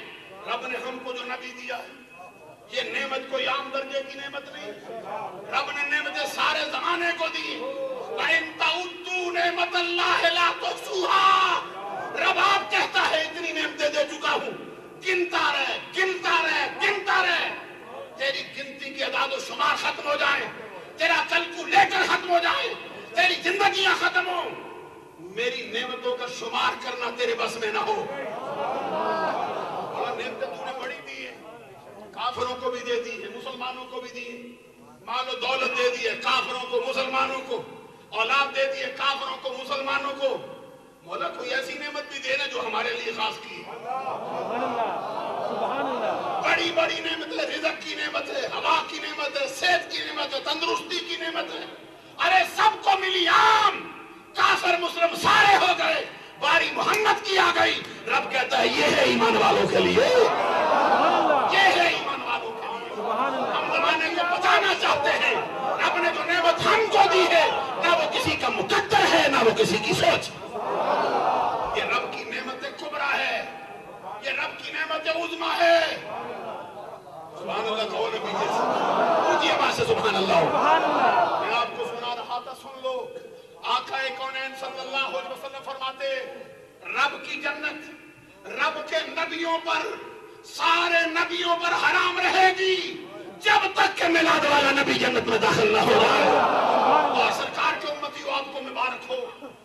رب نے ہم کو جو نبی دیا ہے یہ نعمت کوئی عام درجے کی نعمت نہیں، رب نے نعمتیں سارے زمانے کو دی۔ وَإِن تَعُدُّوا نِعْمَتَ اللَّهِ لَا تُحْصُوهَا، رب آپ کہتا ہے اتنی نعمتیں دے چکا ہوں، گنتا رہے گنتا رہے گنتا رہے، تیری گنتی کی اعداد و شمار ختم ہو جائیں، تیرا کیلکولیٹر ختم ہو جائے، تیری زندگیاں ختم ہو، میری نعمتوں کا شمار کرنا تیرے بس میں نہ ہو۔ اور نعمتیں تو نے بڑی دی ہیں، کافروں کو بھی دے دی ہے، مسلمانوں کو بھی دی ہے، مال و دولت دے دی ہے کافروں کو مسلمانوں کو، اولاد دے دی ہے کافروں کو مسلمانوں کو، مولا کوئی ایسی نعمت بھی دے نا جو ہمارے لیے خاص کی ہے۔ بڑی بڑی نعمت ہے، رزق کی نعمت ہے، ہوا کی نعمت ہے، صحت کی نعمت ہے، تندرستی کی نعمت ہے، ارے سب کو ملی عام، کافر مسلم سارے ہو گئے، باری محمد کی آ گئی، رب کہتا ہے یہ ہے ایمان والوں کے لیے، ہم زمانے کو بچانا چاہتے ہیں. رب نے جو نعمت ہم کو دی ہے نہ وہ کسی کا مقدر ہے نہ وہ کسی کی سوچ. یہ رب کی نعمت کبریٰ ہے, یہ رب کی نعمت عظمیٰ ہے. سبحان اللہ کہو نبی جیسے اونچی آواز سے سبحان اللہ. میں آپ کو سنا رہا تھا, سن لو. آقا کونین صلی اللہ علیہ وسلم فرماتے رب کی جنت رب کے نبیوں پر, سارے نبیوں پر حرام رہے گی جب تک کہ میلاد والا نبی جنت میں داخل نہ ہو جائے. اور سرکار کے امتیوں آپ کو مبارک ہو.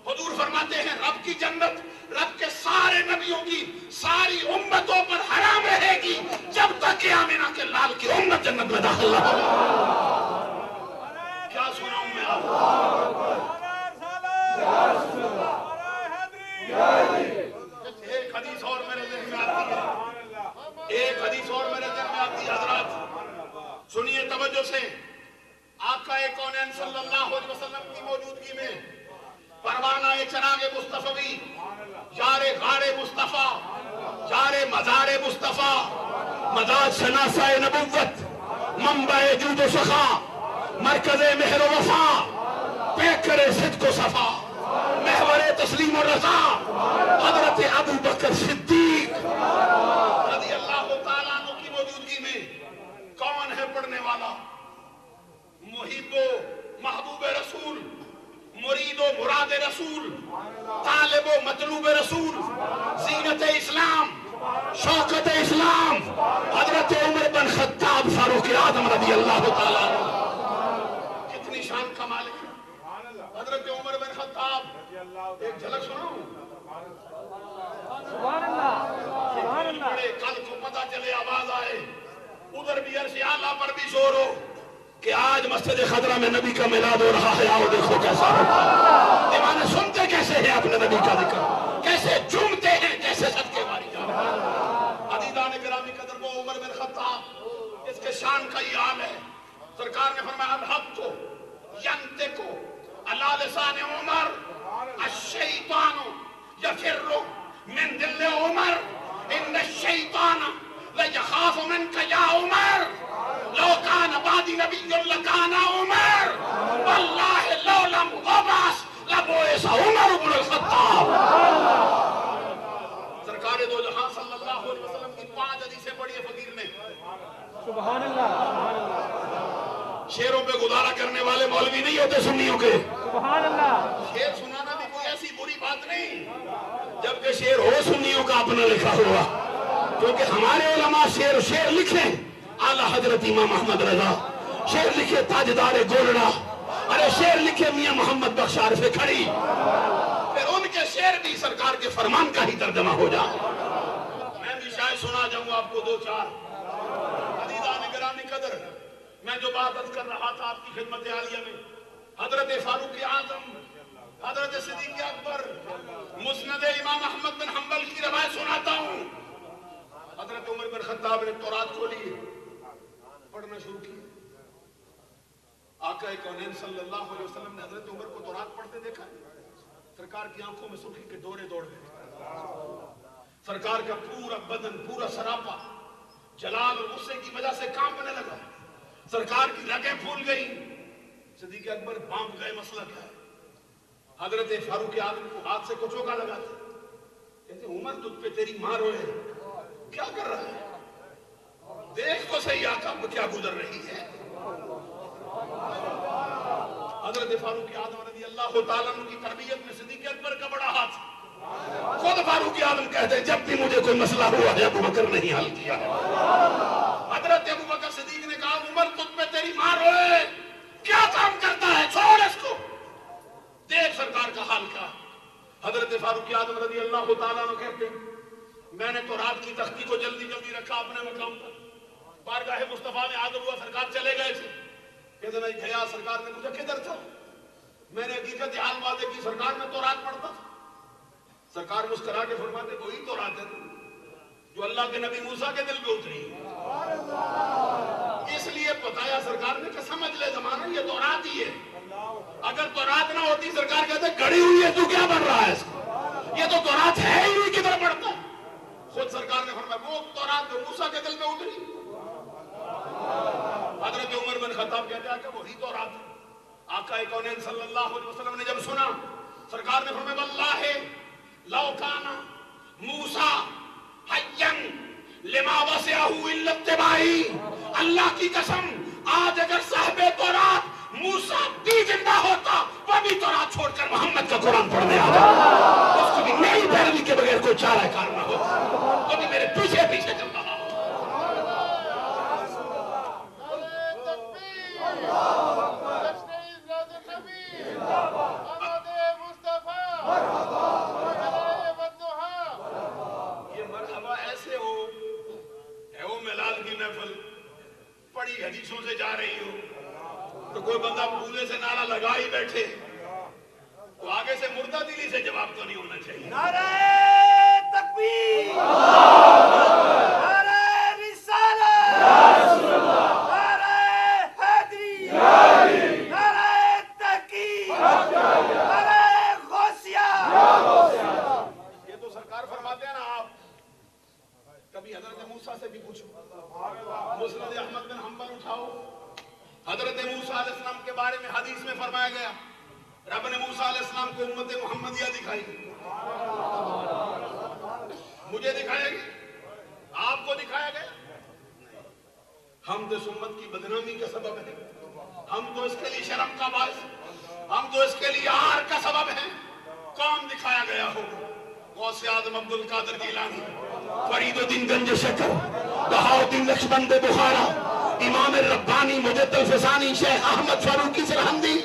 حضور فرماتے ہیں رب کی جنت رب کے سارے نبیوں کی ساری امتوں پر حرام رہے گی جب تک کہ آمینہ کے لال کی امت جنت میں داخل نہ ہو جائے. کیا سناؤں میں آپ کو؟ ایک حدیث اور میرے ذہن میں آتی ہے, ایک حدیث اور میرے ذہن میں آتی ہے. حضرات سنیے توجہ سے. آقا کونین صلی اللہ علیہ وسلم کی موجودگی میں پروانہ چراغ مصطفی, یار غار مصطفیٰ, یار مزار مصطفیٰ, مداد شناسہ نبوت, منبع جود و سخا, مرکز مہر و وفا, پیکر صدق و صفا, محور تسلیم و رضا, حضرت ابو بکر صدیق رضی اللہ تعالیٰ عنہ کی موجودگی میں کون ہے پڑھنے والا؟ محب و محبوب رسول, مرید و مراد رسول, طالب و مطلوب رسول, زینت اسلام, شوکت اسلام, حضرت عمر بن خطاب فاروق اعظم رضی اللہ تعالیٰ عنہ. کتنی شان کا مالک ہے حضرت عمر بن خطاب. ایک جھلک سنو. سبحان اللہ, سبحان اللہ. کل کو پتہ چلے آواز آئے ادھر بھی عرش اعلیٰ پر بھی شور ہو کہ آج مسجد خضرہ میں نبی کا میلاد ہو رہا ہے, آؤ دیکھو کیسا ہوتا ہے. دیوانے سنتے کیسے ہیں اپنے نبی کا ذکر, کیسے جھومتے ہیں, کیسے صدقے ماری جا رہے ہیں. عزیزان گرامی قدر وہ عمر بن خطاب, اس کے شان کا یہ حال ہے. سرکار نے فرمایا الحق ینطق علی لسان عمر الشیطان یفر من دل عمر ان الشیطان لیخاف منک یا عمر لو کان بعدی نبی لکان عمر واللہ لو لم ابعث لبعث عمر بن الخطاب. سرکار دو جہاں صلی اللہ علیہ وسلم کی 5 حدیثیں پڑھی ہے فقیر نے. سبحان اللہ, سبحان اللہ. شعروں پہ گزارا کرنے والے مولوی نہیں ہوتے سنیوں کے. سبحان اللہ. شعر سنانا بھی کوئی ایسی بری بات نہیں, جبکہ شعر ہو سنیوں کا اپنا لکھا ہوا, کیونکہ ہمارے علماء شعر لکھیں. اعلیٰ حضرت امام احمد رضا شعر لکھے تاجدار گولڑا, ارے شعر لکھے میاں محمد بخش عارف کھڑی, پھر ان کے شعر بھی سرکار کے فرمان کا ہی ترجمہ ہو جائے. میں بھی شاید سنا جاؤں آپ کو 2-4. عزیزان گرامی قدر, میں جو بات عرض کر رہا تھا آپ کی خدمت عالیہ میں, حضرت فاروق اعظم, حضرت صدیق اکبر, مسند امام احمد بن حنبل کی روایت سناتا ہوں. حضرت عمر بن خطاب نے تورات کھولی, پڑھنا شروع کی. آقا کونین صلی اللہ علیہ وسلم نے حضرت عمر کو تورات پڑھتے دیکھا. سرکار کی آنکھوں میں سرخی کے دورے دوڑ گئے. سرکار کا پورا بدن, پورا سراپا جلال اور غصے کی وجہ سے کانپنے لگا. سرکار کی رگیں پھول گئی. صدیق اکبر بانپ گئے مسئلہ کیا ہے. حضرت فاروق اعظم کو ہاتھ سے کچوکا لگا تھا. کہتے عمر تجھ پہ تیری ماں روئے, کیا کر رہا ہے, دیکھ تو صحیح آقا پہ کیا گزر رہی ہے. حضرت فاروق اعظم رضی اللہ تعالیٰ عنہ کی تربیت میں صدیق اکبر کا بڑا ہاتھ. خود فاروق اعظم کہتے ہیں جب بھی مجھے کوئی مسئلہ ہوا ہے ابو بکر نہیں حل کیا. حضرت ابو بکر صدیق نے کہا عمر تجھ پہ تیری ماں روئے, کیا کام کرتا ہے, چھوڑ اس کو, دیکھ سرکار کا حال کیا. حضرت فاروق اعظم رضی اللہ تعالیٰ عنہ کہتے ہیں میں نے تو رات کی تختی کو جلدی جلدی رکھا اپنے مقام پر. بارگاہ مصطفیٰ میں حاضر ہوا, سرکار چلے گئے تھے. کہتے نہیں گیا, سرکار نے مجھے کدھر تھا. میں نے حقیقت حال واضح کی, سرکار میں تو رات پڑھتا تھا. سرکار مسکرا کے فرماتے وہی تو رات ہے جو اللہ کے نبی موسیٰ کے دل پہ اتری. اس لیے بتایا سرکار نے کہ سمجھ لے زمانہ یہ تو رات ہی ہے. اگر تو رات نہ ہوتی سرکار کہتے گڑی ہوئی ہے تو کیا بن رہا ہے اس کو, یہ تو رات ہے ہی نہیں, کدھر پڑھتا. خود سرکار نے فرمایا وہ تو رات جو موسیٰ کے دل پہ اتری. حضرت عمر بن خطاب کہتے ہیں کہ وہی تو رات ہے. آقا کونین صلی اللہ علیہ وسلم نے جب سنا, سرکار نے فرمایا واللہ لو کان موسیٰ حیًّا لما وسعہ الا اتباعی, اللہ کی قسم آج اگر صاحب تورات موسیٰ بھی زندہ ہوتا وہ بھی تورات چھوڑ کر محمد کا قرآن پڑھنے آ جاتا, اس کو بھی میری پیروی کے بغیر کوئی چارہ کار نہ ہوتا, وہ بھی میرے پیچھے پیچھے چل رہا ہو. بڑی حدیثوں سے جا رہی ہو تو کوئی بندہ پورے سے نعرہ لگا ہی بیٹھے تو آگے سے مردہ دلی سے جواب تو نہیں ہونا چاہیے. نعرہ تکبیر, نعرہ رسالت, نعرہ حیدری, نعرہ تحقیق, نعرہ غوثیہ. یہ تو سرکار فرماتے ہیں نا, آپ کبھی حضرت موسیٰ سے بھی پوچھو, مسند احمد بن حنبل اٹھاؤ, حضرت موسیٰ علیہ السلام کے بارے میں حدیث میں فرمایا گیا رب نے موسیٰ علیہ السلام کو امت محمدیہ دکھائی, مجھے دکھایا گیا, آپ کو دکھایا گیا. ہم تو اس امت کی بدنامی کا سبب ہیں, ہم تو اس کے لیے شرم کا باعث, ہم تو اس کے لیے عار کا سبب ہیں. کون دکھایا گیا ہو؟ غوث اعظم عبد القادر جیلانی, فرید الدین گنج شکر, بہاؤالدین نقشبند بخارا, امام ربانی مجد الفسانی شیخ احمد فاروقی سرہندی.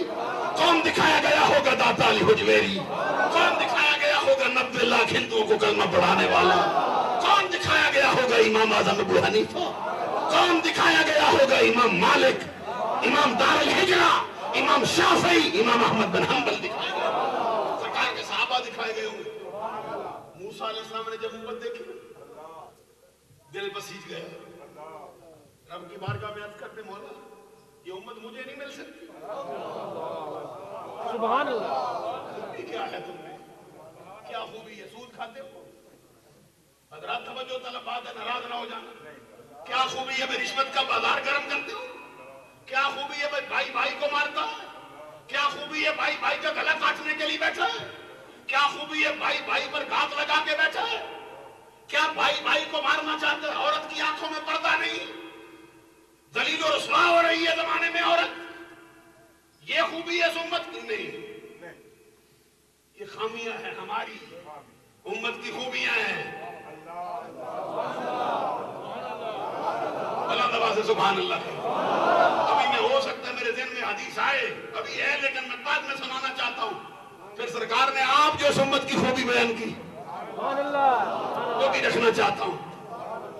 کون دکھایا گیا ہوگا داتا علی حجویری؟ کون دکھایا گیا ہوگا 90 لاکھ ہندوؤں کو کلمہ پڑھانے والا؟ کون دکھایا گیا ہوگا امام اعظم ابو حنیفہ؟ کون دکھایا گیا ہوگا امام مالک, امام دار الہجرہ, امام شافعی, امام احمد بن حنبل دکھائے گئے, سرکار کے صحابہ دکھائے گئے ہوئے. موسیٰ علیہ السلام نے جب امت دیکھی دل بسیج گیا, رب کی بارگاہ میں عرض کرتے مولا یہ امت مجھے نہیں مل سکتی. سبحان اللہ. یہ کیا ہے تم میں, کیا خوبی ہے؟ سود کھاتے ہو؟ حضرات توجہ طلب بات ہے, ناراض نہ ہو جانا. کیا خوبی ہے بھائی رشوت کا بازار گرم کرتے ہو؟ کیا خوبی ہے بھائی بھائی کو مارتا ہے؟ کیا خوبی ہے بھائی بھائی کا گلا کاٹنے کے لیے بیٹھا ہے؟ کیا خوبی ہے بھائی بھائی پر گھات لگا کے بیٹھا ہے؟ کیا بھائی بھائی کو مارنا چاہتے ہیں؟ عورت کی آنکھوں میں پردہ نہیں, ذلیل و رسوا ہو رہی ہے زمانے میں عورت, یہ خوبی ہے اس امت کی؟ نہیں, یہ خامیاں ہیں ہماری امت کی خوبیاں ہیں. اللہ دبا سے سبحان اللہ. ابھی میں ہو سکتا ہے میرے ذہن میں حدیث آئے, ابھی ہے لیکن میں بعد میں سنانا چاہتا ہوں. پھر سرکار نے آپ جو اس امت کی خوبی بیان کی وہ بھی رکھنا چاہتا ہوں.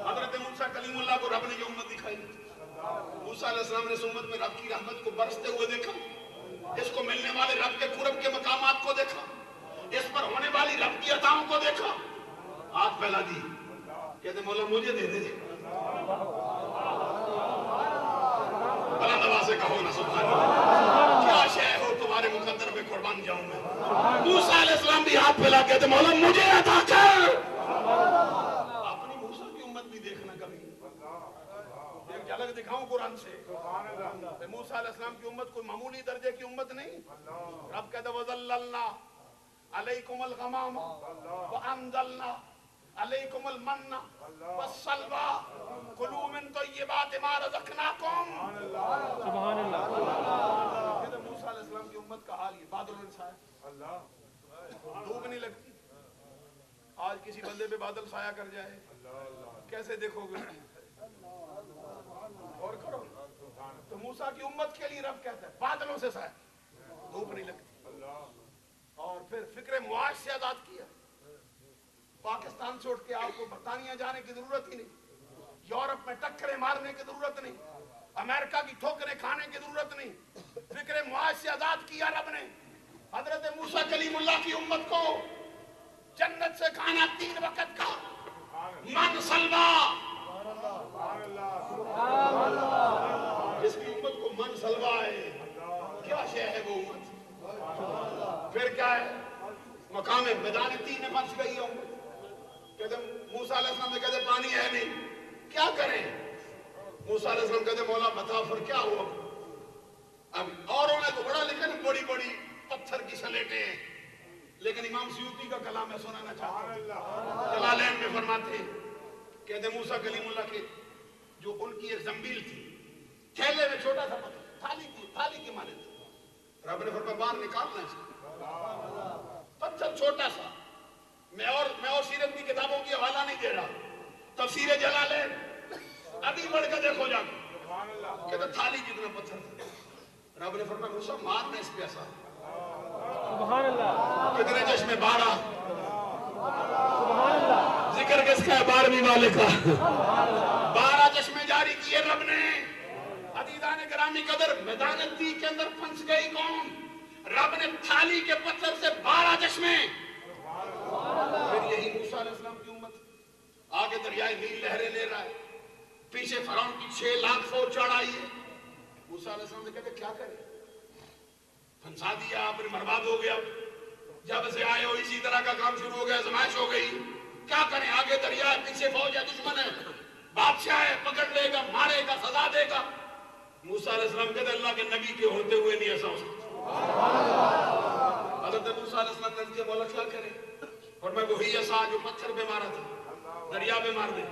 حضرت موسیٰ کلیم اللہ کو رب نے جو امت دکھائی, موسیٰ علیہ السلام نے اس امت میں رب کی رحمت کو برستے ہوئے دیکھا, اس کو ملنے والے رب کے قرب کے مقامات کو دیکھا, اس پر ہونے والی رب کی عطاؤں کو دیکھا, ہاتھ پھیلا دی, کہتے مولا مجھے دے دے. بلند آواز سے کہو نا سبحان اللہ. کیا شے ہو تمہارے مقدر میں قربان جاؤں میں. موسیٰ علیہ السلام بھی ہاتھ پھیلا کہتے مولا مجھے عطا کر. اپنی موسیٰ کی امت بھی دیکھنا کبھی, ایک جھلک دکھاؤں قرآن سے. موسیٰ علیہ السلام کی امت کوئی معمولی درجے کی امت نہیں. رب کہتا وَظَلَّلْنَا عَلَيْكُمُ الْغَمَامَ وَأَنزَلْنَا عَلَيْكُمُ الْمَنَّ وَالسَّلْوَىٰ كُلُوا مِن طَيِّبَاتِ مَا رَزَقْنَاكُمْ. سبحان اللہ. موسیٰ علیہ السلام کی امت کا حال یہ, بادل میں سایہ, دھوپ نہیں لگتی. آج کسی بندے پہ بادل سایہ کر جائے کیسے دیکھو گے؟ اور کرو. تو موسیٰ کی امت کے لیے رب کہتا ہے بادلوں سے سایہ, دھوپ نہیں لگتی. اور پھر فکر معاش سے آزاد کیا. پاکستان سے اٹھ کے آپ کو برطانیہ جانے کی ضرورت ہی نہیں, یورپ میں ٹکریں مارنے کی ضرورت نہیں, امریکہ کی ٹھوکریں کھانے کی ضرورت نہیں. فکر معاش سے آزاد کیا رب نے. حضرت موسیٰ کلیم اللہ کی امت کو جنت سے کھانا 3 وقت کا, من سلوا. جس کی امت کو من سلوا ہے, کیا شے ہے وہ امت؟ پھر کیا ہے؟ مقام میدان تین میں پھنس گئی ہے امت. کہتے موسیٰ علیہ السلام نے کہتے پانی ہے نہیں, کیا کریں؟ موسیٰ علیہ السلام کہتے مولا بتا پھر کیا ہوا؟ اب اوروں نے تو بڑا لکھا نا بڑی بڑی پتھر کی سلیٹیں ہیں، لیکن امام سیوطی کا کلام میں سنانا چاہتا ہوں۔ جلالین میں فرماتے ہیں، کہتے موسیٰ کلیم اللہ کے جو ان کی ایک زنبیل تھی، تھیلے میں چھوٹا سا پتھر، تھالی کے مانے تھے، رب نے فرمایا باہر نکالنا ہے اس کو، پتھر چھوٹا سا۔ میں اور سیرت کی کتابوں کی حوالہ نہیں دے رہا، تفسیر جلالین ابھی بڑھ کے دیکھو جا کے، کہتے تھالی جتنا پتھر تھا، رب نے فرمایا موسیٰ مارنا اس پہ ایسا۔ سبحان اللہ، کتنے چشمے؟ 12۔ سبحان اللہ، ذکر کس کا ہے؟ 12ویں والے کا۔ 12 چشمے جاری کیے رب نے۔ عزیزان گرامی قدر، میدان تیغ کے اندر پھنس گئی قوم، رب نے تھالی کے پتھر سے 12 چشمے۔ پھر یہی موسیٰ علیہ السلام کی امت آگے دریائے نیل لہریں لے رہا ہے، پیچھے فرعون کی 6 لاکھ فوج چڑھ آئی ہے۔ موسیٰ علیہ السلام نے کہتے کیا کریں؟ پھنسا دیا، آپ نے برباد ہو گیا، جب سے آئے ہو اسی طرح کا کام شروع ہو گیا، آزمائش ہو گئی، کیا کریں؟ آگے دریا ہے، پیچھے فوج ہے، دشمن ہے، بادشاہ ہے، پکڑ لے گا، مارے گا، سزا دے گا۔ موسیٰ علیہ السلام کہتے اللہ کے نبی کے ہوتے ہوئے نہیں ایسا ہو سکتا۔ حضرت موسیٰ علیہ السلام نے کہا مولا کیا کریں؟ اور میں وہی عصا جو پتھر پہ مارا تھا دریا پہ مار دے۔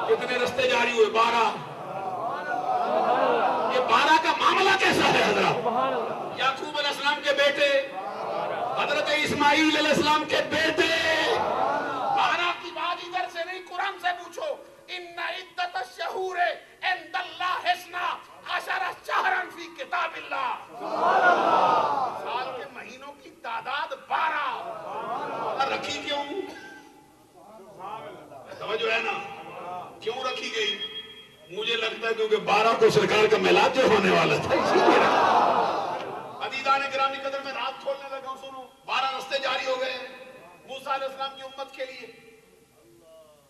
کتنے رستے جاری ہوئے؟ 12۔ یہ 12 کا معاملہ کیسا ہے حضرات؟ یعقوب علیہ السلام کے بیٹے، حضرت اسماعیل علیہ السلام کے بیٹے، 12 کی بات ادھر سے نہیں، قرآن سے پوچھو۔ ان عدت الشہور عند اللہ 12 شہرا فی کتاب اللہ۔ سال کے مہینوں کی تعداد 12۔ رکھی کیوں؟ توجہ ہے نا، کیوں رکھی گئی؟ مجھے لگتا ہے کیونکہ 12 کو سرکار کا میلاد جو ہونے والا تھا، اسی لیے رکھا۔ عزیزان گرامی قدر، میں رات کھولنے لگا ہوں، سنو، 12 رستے جاری ہو گئے موسیٰ علیہ السلام کی امت کے لیے۔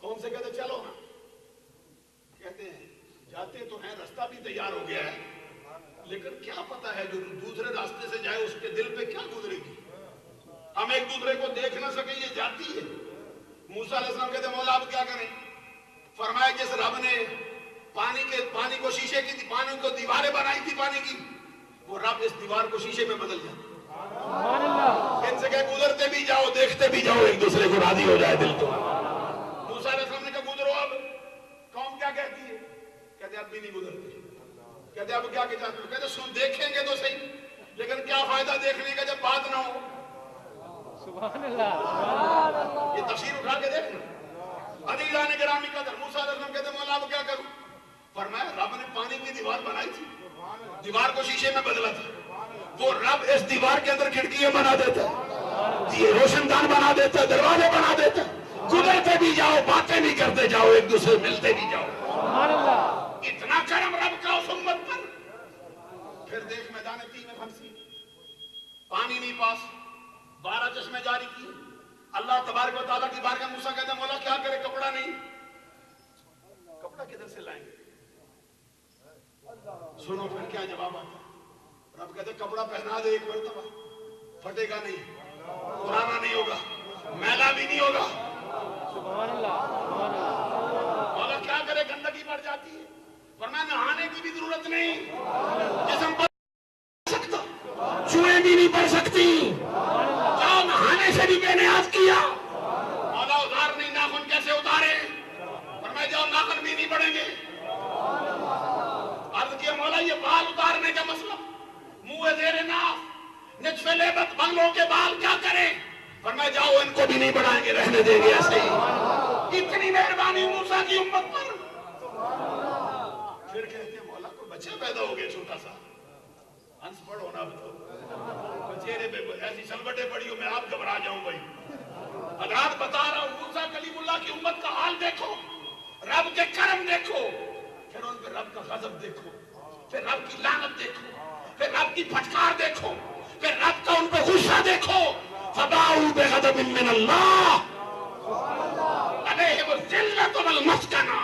کون سے کہتے چلو نا؟ کہتے ہیں جاتے تو ہیں، رستہ بھی تیار ہو گیا ہے، لیکن کیا پتا ہے جو دوسرے راستے سے جائے اس کے دل پہ کیا گزرے گی، ہم ایک دوسرے کو دیکھ نہ سکیں، یہ جاتی ہے۔ موسیٰ علیہ السلام کہتے مولا اب کیا کریں؟ فرمایا جس رب نے پانی کو شیشے کی تھی، پانی کو دیواریں بنائی تھی پانی کی، وہ رب اس دیوار کو شیشے میں بدل جاتا۔ ان سے کہ گزرتے بھی جاؤ، دیکھتے بھی جاؤ، ایک دوسرے کو راضی ہو جائے دل تو۔ موسیٰ علیہ السلام نے کہا گزرو اب۔ قوم کیا کہتی ہے؟ کہتے اب بھی نہیں گزرتے۔ کہتے اب کیا کہتے ہیں؟ کہتے سن دیکھیں گے تو صحیح، لیکن کیا فائدہ دیکھنے کا جب بات نہ ہو۔ سبحان اللہ، یہ تفسیر اٹھا کے دیکھنا۔ عزیزان گرامی قدر، موسیٰ علیہ السلام کہتے مولا اب کیا کروں؟ فرمایا رب نے پانی کی دیوار بنائی تھی، دیوار کو شیشے میں بدلا تھا، وہ رب اس دیوار کے اندر کھڑکیاں بنا دیتا، یہ روشن دان بنا دیتا، دروازے بنا دیتا، گزرتے بھی جاؤ، باتیں بھی کرتے جاؤ، ایک دوسرے سے ملتے بھی جاؤ۔ سبحان اللہ، اتنا کرم رب کا اس امت پر۔ پھر دیکھ میدان تیغ میں پھنسی، پانی نہیں پاس، 12 چشمے جاری کیے، اللہ تبارک و تعالیٰ کی بارگاہ موسیٰ کہتے ہیں مولا کیا کرے؟ کپڑا نہیں، کپڑا کدھر سے لائیں گے؟ سنو پھر کیا جواب آتا۔ رب کہتے کپڑا پہنا دے ایک مرتبہ، پھٹے گا نہیں، پرانا نہیں ہوگا، میلا بھی نہیں ہوگا۔ سبحان اللہ، سبحان اللہ، مولا کیا کرے؟ گندگی بڑھ جاتی ہے، ورنہ نہانے کی بھی ضرورت نہیں، جسم پر سکتا، چوہیں بھی نہیں پڑ سکتی، جاؤ نہانے سے بھی بے نیاز کیا۔ مولا اتار نہیں، ناخن کیسے اتارے؟ فرمایا جاؤ ناخن بھی نہیں پڑیں گے۔ عرض کیا مولا یہ بال اتارنے کا مسئلہ، منہ زیر ناف، نصف لیبت بنگلوں کے بال کیا کریں؟ فرمایا جاؤ ان کو بھی نہیں بڑھائیں گے، رہنے دیں گے ایسے ہی۔ اتنی مہربانی موسیٰ کی امت پر۔ پھر کہتے ہیں مولا کو بچہ پیدا ہو گیا چھوٹا سا، ہنس پڑھو نا اب تو، چہرے پہ ایسی سلوٹیں پڑی ہو میں آپ گھبرا جاؤں بھائی۔ حضرات بتا رہا ہوں، موسیٰ کلیم اللہ کی امت کا حال دیکھو، رب کے کرم دیکھو، پھر ان پہ رب کا غضب دیکھو، پھر رب کی لعنت دیکھو، پھر رب کی پھٹکار دیکھو، پھر رب کا ان پہ غصہ دیکھو۔ فباؤوا بغضب من اللہ علیہم الذلۃ والمسکنہ،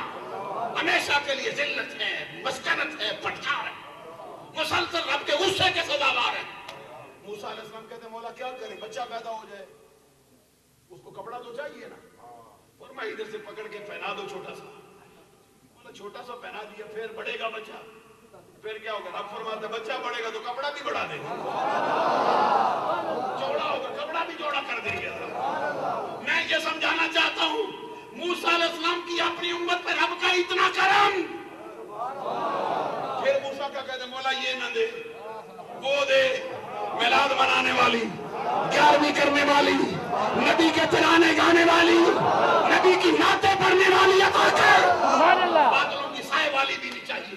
ہمیشہ کے لیے ذلت ہے، مسکنت ہے، پھٹکار ہے، مسلسل رب کے غصے کے سزاوار ہیں۔ موسیٰ علیہ السلام کہتے ہیں مولا کیا کریں؟ بچہ پیدا ہو جائے، اس کو کپڑا تو چاہیے نا، فرمایا ادھر سے پکڑ کے پہنا دو چھوٹا سا۔ مولا چھوٹا سا پہنا دیا، پھر بڑھے گا بچہ، پھر کیا ہوگا؟ رب فرماتے بچہ بڑھے گا تو کپڑا بھی بڑھا دے گا، چوڑا ہوگا کپڑا بھی چوڑا کر دیں گے۔ میں یہ سمجھانا چاہتا ہوں موسیٰ علیہ السلام کی اپنی امت پہ رب کا اتنا کرم، پھر موسیٰ کا کہتے مولا یہ نہ دے وہ دے، میلاد منانے والی، 11ویں کرنے والی، نبی کے ترانے گانے والی، نبی کی نعتیں پڑھنے والی عطا کر۔ بادلوں کی سائے والی بھی نہیں چاہیے،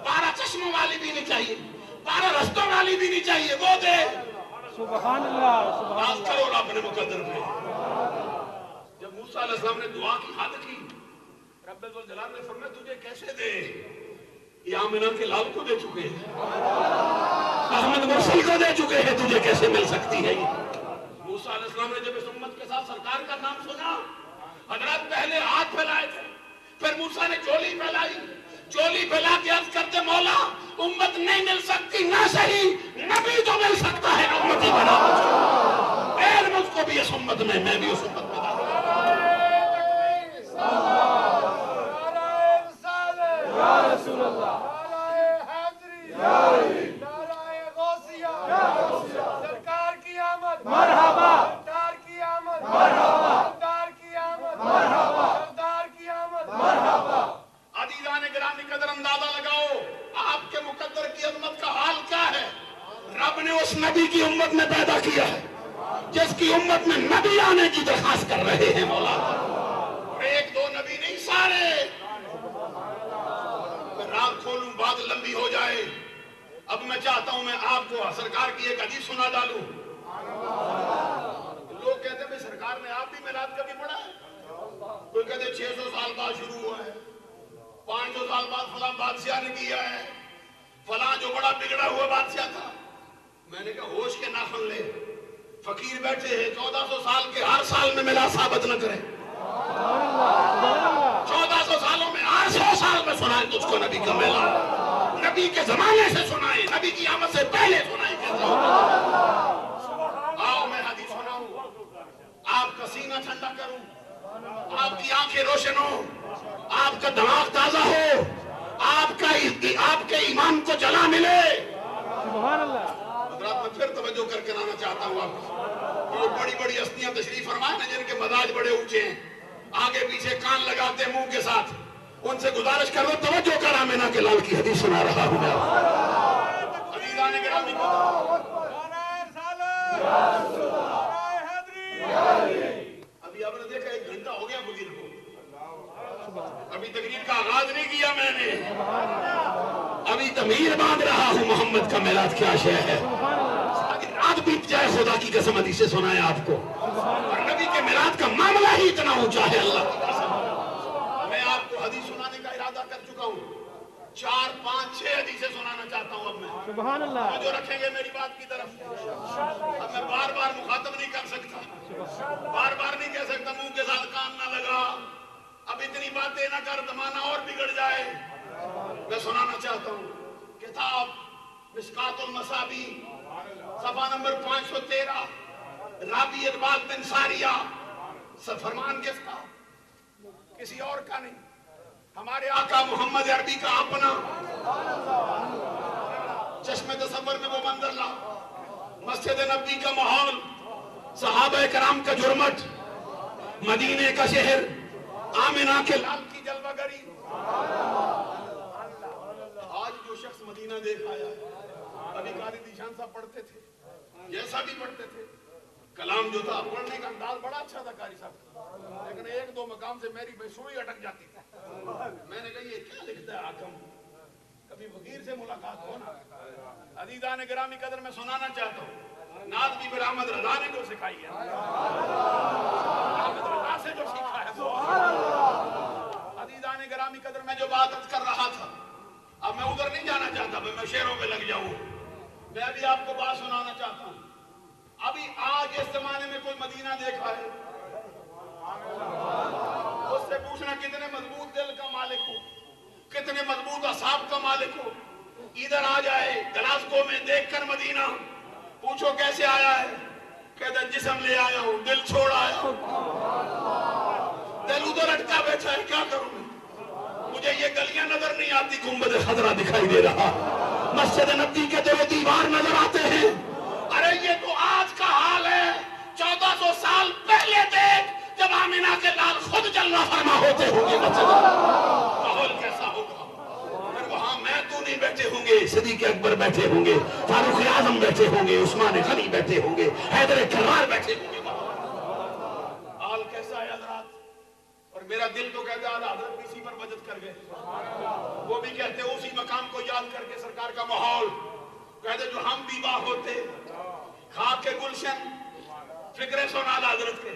12 چشموں والی بھی نہیں چاہیے، 12 رستوں والی بھی نہیں چاہیے، وہ دے۔ سبحان اللہ، ناز کرو اپنے مقدر پہ۔ جب موسیٰ علیہ السلام نے دعا کی حد کی، رب الجلال نے فرمایا تجھے کیسے دے؟ یہ آمنہ کے لال کو دے چکے ہیں، احمد مرسل کو دے چکے ہیں، تجھے کیسے مل سکتی ہے یہ؟ موسیٰ علیہ السلام نے جب اس امت کے ساتھ سرکار کا نام سنا، حضرات پہلے ہاتھ پھیلائے تھے، پھر موسیٰ نے چولی پھیلائی، چولی پھیلا کے عرض کرتے مولا امت نہیں مل سکتی، نہ صحیح نبی تو مل سکتا ہے، امتی بنا مجھ کو بھی اس امت میں، میں بھی اس امت میں داخل۔ یا رسول اللہ، سرکار کی آمد، مرحبا، سرکار کی آمد، مرحبا، سرکار کی آمد، مرحبا، سرکار کی آمد، مرحبا۔ عزیزان گرامی قدر اندازہ لگاؤ آپ کے مقدر کی عظمت کا حال کیا ہے۔ رب نے اس نبی کی امت میں پیدا کیا ہے جس کی امت میں نبی آنے کی درخواست کر رہے ہیں مولا، اور ایک دو نبی نہیں سارے۔ میں رات کھولوں بات لمبی ہو جائے، اب میں چاہتا ہوں میں آپ کو سرکار کی ایک حدیث سنا ڈالوں۔ لوگ کہتے ہیں سرکار نے آپ بھی میلاد کبھی پڑھا ہے؟ کوئی کہتے 600 سال بعد شروع ہوا ہے، 500 سال بعد فلاں بادشاہ نے کیا ہے، فلاں جو بڑا بگڑا ہوا بادشاہ تھا۔ میں نے کہا ہوش کے ناخن لے، فقیر بیٹھے ہیں 1400 سال کے، ہر سال میں میلاد ثابت نہ کریں، 1400 سالوں میں ہر 100 سال میں سنائیں تجھ کو نبی کا میلاد، نبی کے زمانے سے سنائیں، نبی کی آمد سے پہلے سنائیں۔ آؤ میں حدیث سناؤں، آپ کا سینہ ٹھنڈا کروں، آپ کی آنکھیں روشن ہو، آپ کا دماغ تازہ ہو، آپ کے ایمان کو جلا ملے۔ سبحان اللہ۔ حضرات میں پھر توجہ کر کے لانا چاہتا ہوں آپ کو، جو بڑی بڑی ہستیاں تشریف فرمائے نا جن کے مزاج بڑے اونچے ہیں، آگے پیچھے کان لگاتے ہیں منہ کے ساتھ، ان سے گزارش کر دو توجہ کر، آمنہ کے لال کی حدیث سنا رہا ہوں میں۔ عزیزان گرامی ابھی آپ نے دیکھا 1 گھنٹہ ہو گیا فقیر کو، ابھی تقریر کا آغاز نہیں کیا میں نے، ابھی تمہیر باندھ رہا ہوں محمد کا میلاد کیا شے ہے۔ اگر رات بیت جائے خدا کی قسم حدیثیں سنائے آپ کو، اور نبی کے میلاد کا معاملہ ہی اتنا اونچا ہے اللہ کی قسم۔ میں آپ کو حدیث سنانے کا ارادہ کر چکا ہوں، 4 5 6 حدیثیں سنانا چاہتا ہوں اب میں، سبحان اللہ۔ جو رکھیں گے میری بات کی طرف۔ اب میں بار بار مخاطب نہیں کر سکتا، بار بار نہیں کہہ سکتا منہ کے ساتھ کان نہ لگا، اب اتنی باتیں نہ کر زمانہ اور بگڑ جائے۔ میں سنانا چاہتا ہوں کتاب مشکات المصابی، صفحہ نمبر 513، رابی ارباد بن ساریہ، فرمان کس کا؟ کسی اور کا نہیں، ہمارے آقا محمد عربی کا اپنا۔ چشم تصور میں وہ منظر لا، مسجد نبی کا ماحول، صحابہ کرام کا جرمٹ، مدینے کا شہر، آمنہ کے لال کی جلوہ گری۔ آج جو شخص مدینہ دیکھ آیا ہے، ابھی قاری ذیشان صاحب پڑھتے تھے، جیسا بھی پڑھتے تھے، کلام جو تھا پڑھنے کا انداز بڑا اچھا تھا قاری صاحب، لیکن 1 2 مقام سے میری سوئی اٹک جاتی تھی۔ میں نے کہا یہ کیا لکھتا ہے حاکم، کبھی فقیر سے ملاقات ہو نا۔ عزیزان گرامی قدر میں سنانا چاہتا ہوں، نعت بھی پھر احمد رضا نے جو سکھائی ہے، احمد رضا سے جو سیکھا ہے وہ۔ عزیزان گرامی قدر میں جو بات کر رہا تھا، اب میں ادھر نہیں جانا چاہتا، میں شعروں پہ لگ جاؤں، میں ابھی آپ کو بات سنانا چاہتا ہوں۔ ابھی آج اس زمانے میں کوئی مدینہ دیکھا ہے؟ اس سے پوچھنا کتنے مضبوط دل کا مالک ہو، کتنے مضبوط اصحاب کا مالک ہو، ادھر آ جائے گلاسکو میں دیکھ کر مدینہ، پوچھو کیسے آیا ہے، کہتا جسم لے آیا ہوں، دل چھوڑ آیا ہوں، دل ادھر اٹکا بیٹھا ہے، کیا کروں میں؟ مجھے یہ گلیاں نظر نہیں آتی، گنبد خضرا دکھائی دے رہا، مسجد نبی کے دو دیوار نظر آتے ہیں۔ ارے یہ تو آج کا حال ہے، 1400 سال پہلے دیکھ جب آمینہ کے لال خود جلوہ فرما ہوتے ہوں گے مسجد، ماحول کیسا ہوگا؟ پھر وہاں میں تو نہیں بیٹھے ہوں گے، صدیق اکبر بیٹھے ہوں گے، فاروق اعظم بیٹھے ہوں گے، عثمان غنی بیٹھے ہوں گے، حیدر کرار بیٹھے ہوں گے۔ حال کیسا ہے حضرات؟ اور میرا دل تو کہتا ہے حضرت اسی پر بجت کر گئے، وہ بھی کہتے ہیں اسی مقام کو یاد کر کے سرکار کا ماحول، کہتے جو ہم بھی باہ ہوتے خاک کے گلشن، فکر سنال حضرت کے،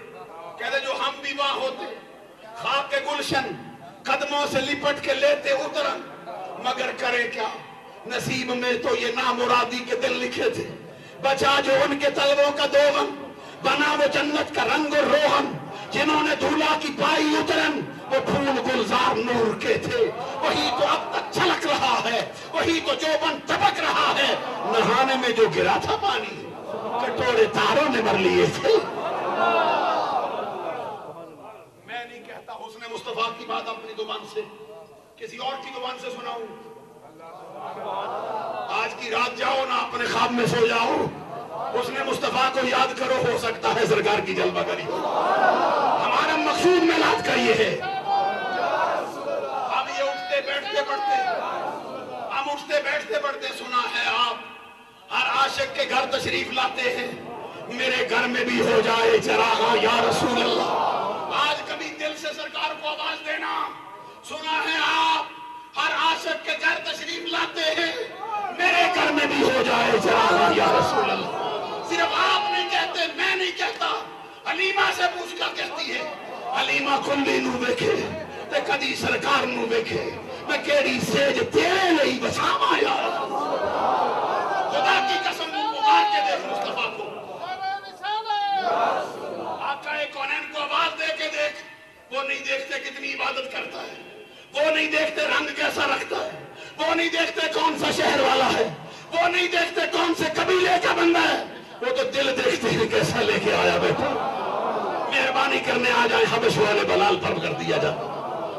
کہتے جو ہم بھی باہ ہوتے خاک کے گلشن، قدموں سے لپٹ کے لیتے اترن، مگر کرے کیا نصیب میں تو یہ نامرادی کے دل لکھے تھے، بچا جو ان کے طلبوں کا دوغم، بنا وہ جنت کا رنگ اور روغن، جنہوں نے دھولا کی پائی اترن، وہ پھول گلزار نور کے تھے، وہی تو اب تک چھلک رہا ہے، وہی تو جوبن ٹپک رہا ہے، نہانے میں جو گرا تھا پانی کٹورے تاروں نے بھر لیے تھے۔ میں نہیں کہتا حسن مصطفیٰ کی بات اپنی زبان سے، کسی اور کی زبان سے سناؤں؟ آج کی رات جاؤ نہ اپنے خواب میں سو جاؤ، حسن مصطفیٰ کو یاد کرو، ہو سکتا ہے سرکار کی جلوہ گری ہو۔ ہمارا مقصود میلاد کا یہ ہے، ہم یہ اٹھتے بیٹھتے پڑھتے، ہم اٹھتے بیٹھتے پڑھتے سنا ہے آپ ہر عاشق کے گھر تشریف لاتے ہیں، میرے گھر میں بھی ہو جائے چراغاں یا رسول اللہ۔ آج کبھی دل سے سرکار کو آواز دینا، سنا ہے آپ ہر عاشق کے گھر تشریف لاتے ہیں، میرے گھر میں بھی ہو جائے چراغاں یا رسول اللہ۔ صرف آپ نہیں کہتے، میں نہیں کہتا، حلیمہ سے پوچھ کر کہتی ہے، حلیمہ کلی نو ویکھے تے کدی سرکار نو ویکھے، میں کیڑی سیج تیرے لئی بچاواں یا رسول اللہ۔ خدا کی قسم پکار کے دیکھ مصطفیٰ کو، آقا کونین کو آواز دے کے دیکھ، وہ نہیں دیکھتے کتنی عبادت کرتا ہے، وہ نہیں دیکھتے رنگ کیسا رکھتا ہے، وہ نہیں دیکھتے کون سا شہر والا ہے، وہ نہیں دیکھتے کون سے قبیلے کا بندہ ہے، وہ تو دل دیکھتے ہیں کیسا لے کے آیا بیٹا۔ مہربانی کرنے آ جائیں حبش والے بلال پر کر دیا جاتا،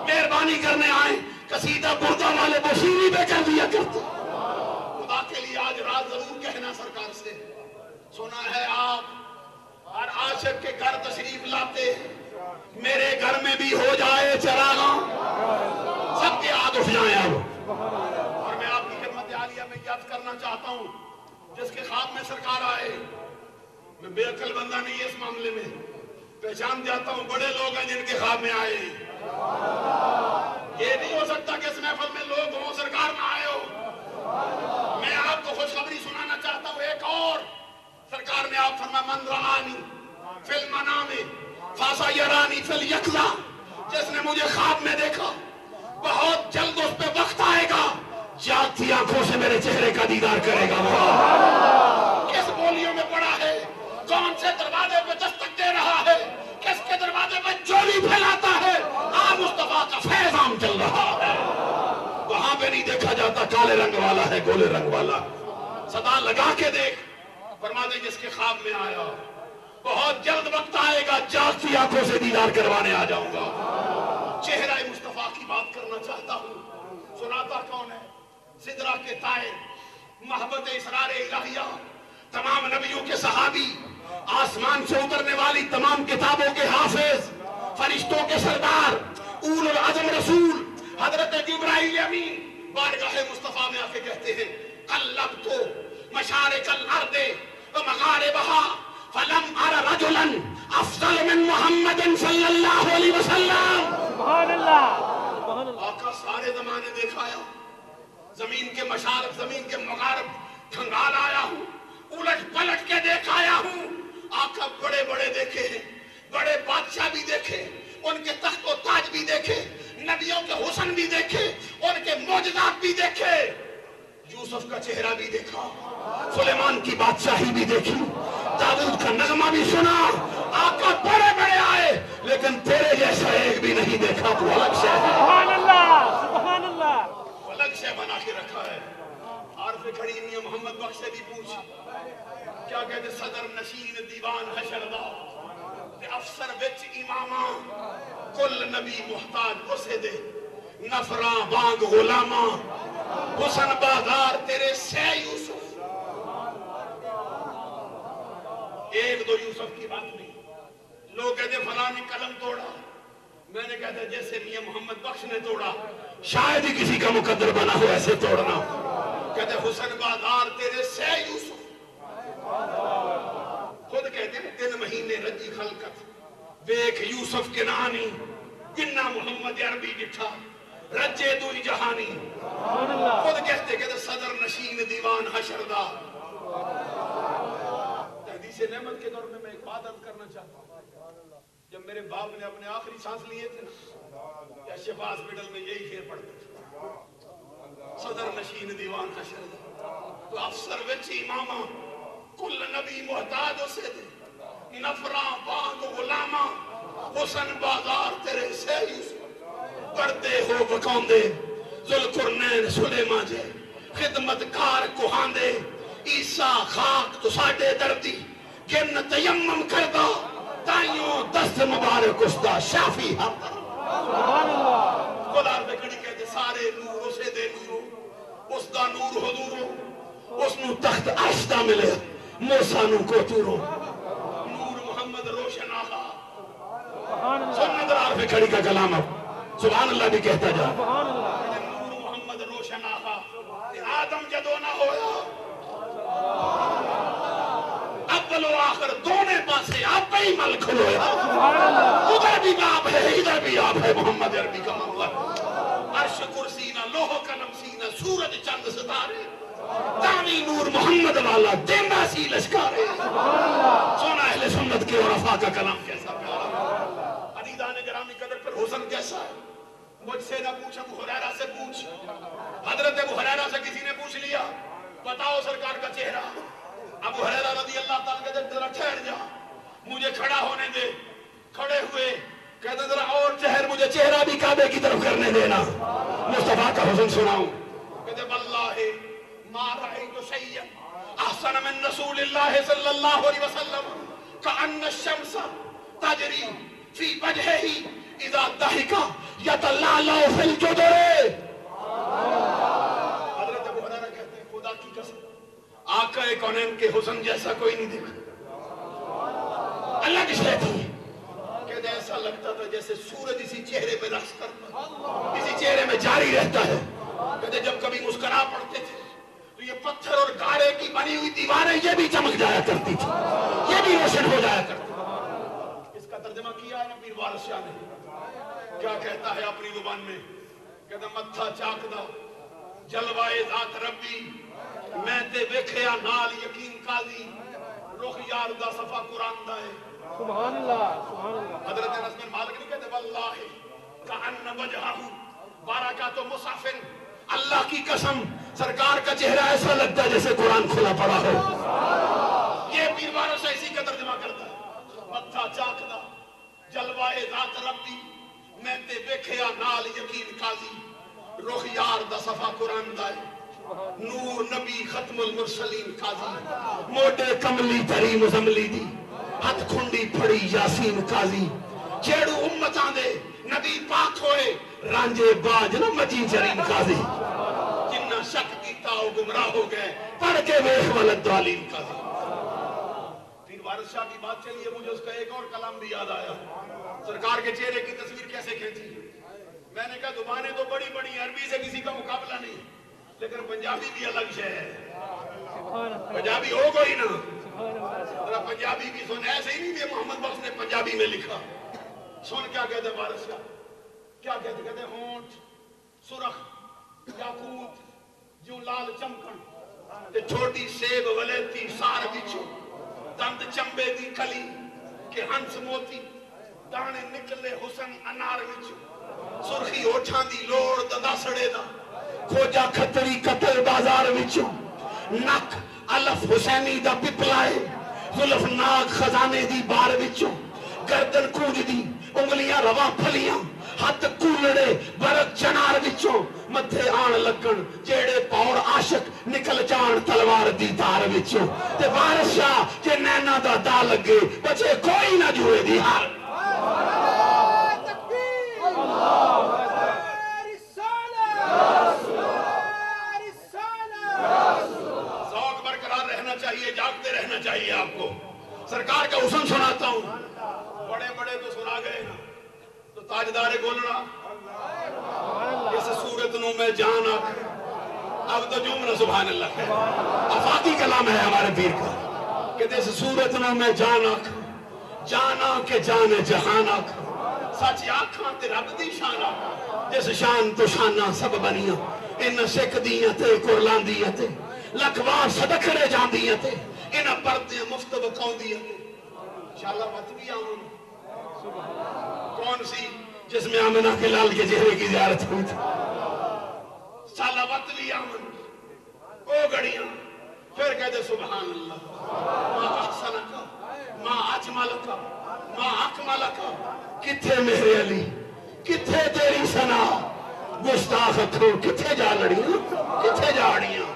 مہربانی کرنے آئیں قصیدہ بردہ والے بشیری پہ کر دیا کرتے۔ خدا کے لیے آج رات ضرور کہنا سرکار سے، سنا ہے آپ ہر عاشق کے گھر تشریف لاتے، میرے گھر میں بھی ہو جائے چراغاں، سب کے ہاتھ اٹھ جائیں اب۔ اور میں آپ کی خدمت عالیہ میں یاد کرنا چاہتا ہوں، جس کے خواب میں سرکار آئے، میں بے عقل بندہ نہیں اس معاملے میں، پہچان جاتا ہوں بڑے لوگ ہیں جن کے خواب میں آئے ہیں۔ یہ نہیں ہو سکتا کہ اس محفل میں لوگ ہوں سرکار نہ آئے ہو۔ میں آپ کو خوشخبری سنانا چاہتا ہوں ایک اور، سرکار نے آپ فرمایا من رآنی فی المنام فسیرانی فی الیقظہ، جس نے مجھے خواب میں دیکھا بہت جلد اس پہ وقت آئے گا، جاگتی آنکھوں سے میرے چہرے کا دیدار کرے گا۔ وہ کس بولیوں میں پڑا ہے، کون سے دروازے پہ دستک دے رہا ہے، کس کے دروازے پہ چولی پھیلاتا ہے، مصطفیٰ کا فیض عام چل رہا ہے۔ وہاں پہ نہیں دیکھا جاتا کالے رنگ والا ہے گولے رنگ والا، صدا لگا کے دیکھ، فرماتے جس کے خواب میں آیا بہت جلد وقت آئے گا، جاگتی آنکھوں سے دیدار کروانے آ جاؤں گا۔ چہرہ مصطفیٰ کی بات کرنا چاہتا ہوں، سناتا کون ہے؟ سدرہ کے طائر، محبت اسرار الہیہ، تمام نبیوں کے صحابی، آسمان سے اترنے والی تمام کتابوں کے حافظ، فرشتوں کے سردار، اول العزم رسول حضرت جبرائیل امین بارگاہ مصطفیٰ میں آ کے کہتے ہیں قلبت مشارق الارض ومغاربها فلم ار رجلا افضل من محمد صلی اللہ علیہ وسلم۔ سبحان اللہ، سبحان اللہ۔ آقا سارے زمانے دیکھایا، زمین کے مشارق زمین کے مغارب کھنگال آیا ہوں، الٹ پلٹ کے دیکھایا ہوں، آقا بڑے بڑے دیکھے ہیں، بڑے بادشاہ بھی دیکھے، ان کے تخت و تاج بھی دیکھے، نبیوں کے حسن بھی دیکھے، ان کے معجزات بھی دیکھے، یوسف کا چہرہ بھی دیکھا، سلیمان کی بادشاہی بھی دیکھی، داؤد کا نغمہ بھی سنا، آقا بڑے بڑے آئے لیکن تیرے جیسا ایک بھی نہیں دیکھا، تو الگ شے ہے۔ سبحان اللہ، سبحان اللہ۔ الگ شے بنا کے رکھا ہے۔ عارف کھڑی میاں محمد بخش سے بھی پوچھ، کیا کہتے صدر نشین دیوان حشردہ تے افسر وچ اماماں، کل نبی محتاج اسے دے، نفراں بانگ غلاماں حسن بازار تیرے سے یوسف. ایک دو یوسف کی بات نہیں. لوگ کہتے فلاں نے قلم توڑا, میں نے کہتا جیسے میاں محمد بخش نے توڑا شاید ہی کسی کا مقدر بنا ہو ایسے توڑنا. کہتے حسن بازار تیرے سے یوسف. خود کہتے ہیں 3 مہینے رجی خلقت ویک یوسف کے نانی جنہ محمد عربی جٹھا رجے دوئی جہانی. خود کہتے صدر نشین دیوان حشردہ. تحدیث نعمت کے دور میں ایک بات عرض کرنا چاہتا ہوں. جب میرے باپ نے اپنے آخری سانس لیے تھے نا, یا شفا ہاسپٹل میں یہی شعر پڑھتے تھے, صدر نشین دیوان حشردہ, تو افسر وچ امامہ کل نبی محتاج اسے دے نفراں بانگ غلاماں حسن بازار تیرے سے یوسف. پردے ہو بکاندے ذوالقرنین سلیمان جے خدمت کار کوہاندے عیسیٰ خاک تو ساڈے دردی گن تیمم کردہ تائیوں دست مبارک اسدا شافی ہم. سبحان اللہ. خدا پہ کھڑی کہتے سارے نور اسے دے نورو, اس دا نور حضورو, اس نو تخت عرشدہ ملے موسیٰ نو کو تورو. نور محمد روشن آقا. سننے درار پہ کھڑی کا کلام اب سبحان اللہ بھی کہتا جا. نور محمد روشن آقا. آدم جدو نہ ہویا اول و آخر دونے پاسے آپ ہی مل کھلویا. ادھر بھی باپ ہے ادھر بھی آپ ہے محمد عربی کا منظر. عرش کرسی نہ لوح قلم سی نہ سورج چند ستارے دانی نور محمد والا دینا سی لشکارے. سونا اہل سنت کے عرفاء کا کلام کیسا پیارا. عزیزان گرامی قدر پر حسن کیسا ہے. مجھ سے نہ پوچھ, ابو ہریرہ سے پوچھ. حضرت ابو ہریرہ سے کسی نے پوچھ لیا بتاؤ سرکار کا چہرہ. ابو ہریرہ رضی اللہ تعالیٰ کہتے ذرا ٹھہر جا مجھے کھڑا ہونے دے. کھڑے ہوئے کہتے ذرا اور ٹھہر مجھے چہرہ بھی کعبے کی طرف کرنے دینا مصطفیٰ کا حسن سناؤں. کہتے واللہ ما رأیت شیئا احسن من رسول اللہ صلی اللہ علیہ وسلم کأن الشمس تجری فی وجہہ اذا ضحک یتلالع فی الجدر. حضرت ابو ہریرہ کہتے ہیں خدا کی قسم آقا کونین کے حسن جیسا کوئی نہیں دیکھا. اللہ کی شے تھی. کہتے ایسا لگتا تھا جیسے سورج اسی چہرے میں رقص کرتا اسی چہرے میں جاری رہتا ہے. کہتے جب کبھی مسکرا پڑتے تھے تو یہ پتھر اور گاڑے کی بنی ہوئی دیواریں یہ بھی چمک جایا کرتی تھی, یہ بھی روشن ہو جایا کرتی. اس کا ترجمہ کیا ہے نا پیر وارث شاہ نے. کیا کہتا ہے اپنی زبان میں. کہتا متھا چاکدا جلوائے ذات ربی میں تے ویکھیا نال یقین قاضی رخ یار دا صفا قرآن دا ہے. سبحان اللہ سبحان اللہ. حضرت انس بن مالک نہیں کہتے واللہ کأن وجہہ برکات مصحف. اللہ کی قسم سرکار کا چہرہ ایسا لگتا ہے جیسے قرآن کھلا پڑا ہو. یہ پیر وارث اسی کا ترجمہ کرتا ہے. متھا چاکدا جلوائے ذات ربی میں تے ویکھیا نال یقین قاضی رخ یار دا صفا قرآن دا ہے. نور نبی ختم المرسلین قاضی موٹے کملی تری مزملی دی ہتھ کھنڈی پھڑی یاسین قاضی. جیڑو امتاں دے نبی پاک ہوئے رانجے باج نہ مچی چرین قاضی. جنہ شک کیتا وہ گمراہ ہو گئے پڑھ کے ویکھ ولد دالین قاضی. پیر وارث شاہ کی بات چلیے مجھے اس کا ایک اور کلام بھی یاد آیا. سرکار کے چہرے کی تصویر کیسے کھینچی. میں نے کہا زبانیں تو بڑی بڑی عربی سے کسی کا مقابلہ نہیں لیکن پنجابی بھی الگ شے ہے. پنجابی ہو گئی نا ذرا پنجابی بھی سن. ایسے ہی نہیں کہ محمد بخش نے پنجابی میں لکھا. سن کیا کہتے وارث شاہ. کیا کہتے کہتے ہونٹ سرخ یاقوت جو لال چمکن تے چھوٹی سیب ولیتی سار بچو دند چمبے دی کلی کہ ہنس موتی دانے نکلے حسن انار وچو سرخی اوٹھاں دی لوڑ ددا سڑے دا کھوجا کھتری قتل بازار وچو نک الف حسینی دا پپلائے ظلف ناک خزانے دی بار وچو گردن کوج دی انگلیاں رواں پھلیاں ہاتھ کولڑے برک چنار وچوں متھے آن لگن جیڑے پاور عاشق نکل جان تلوار دی تار وچوں تے وارث شاہ جے نینا دا دا لگے بچے کوئی نہ جوئے دی ہار. کے جاگتے رہنا چاہیے آپ کو. سرکار کا حسن سناتا ہوں. بڑے بڑے تو سنا گئے نا, تو تاجدار گولڑا اس صورت نو میں جان آکھ. اب تو جملہ سبحان اللہ ہے, افاقی کلام ہے ہمارے پیر کا کہ اس صورت نو میں جان آکھ, جانا کہ جان جہان آکھ. سچ آکھاں تے رب دی شان آکھ, جس شان تو شاناں سب بنیاں, ان سکھ دیاں تے قرلان دیاں تے لکھوار صدقڑے جان دیاں تے انہاں پردیاں مفت بکاؤں دیاں تے. انشاءاللہ مت بھی آمن کون سی جس میں آمنہ کے لال کے چہرے کی زیارت ہوئی تھی. انشاءاللہ مت بھی آمن او گڑیاں پھر کہتے سبحان اللہ ما احسنکا ما اجملکا ما اکملکا. کتھے میرے علی کتھے تیری سنا, گستاخ اکھو کتھے جا لڑیاں کتھے جا اڑیاں.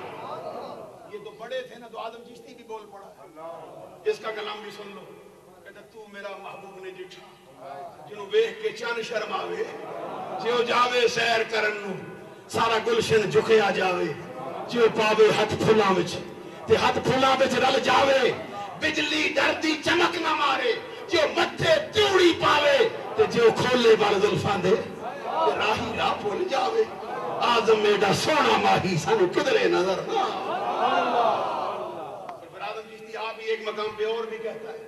یہ تو بڑے تھے نا, تو آدم چشتی بھی بول پڑا. اس کا کلام بھی سن لو. کہتا تو میرا محبوب نے جٹھا جنہوں ویکھ کے چن شرماوے, جیو جاوے سیر کرن نو سارا گلشن جھکیا جاوے, جیو پاوے ہاتھ پھلاں وچ تے ہاتھ پھلاں وچ رل جاوے, بجلی ڈردی چمک نہ مارے, جیو متھے تیوڑی پاوے تے جیو کھولے بال زلفاں دے تے راہی راہ بھول جاوے. آدم میڈا سونا ماہی سانو کدرے نظر نہ. پھر آدم چشتی آپ ہی ایک مقام پہ اور بھی کہتا ہے,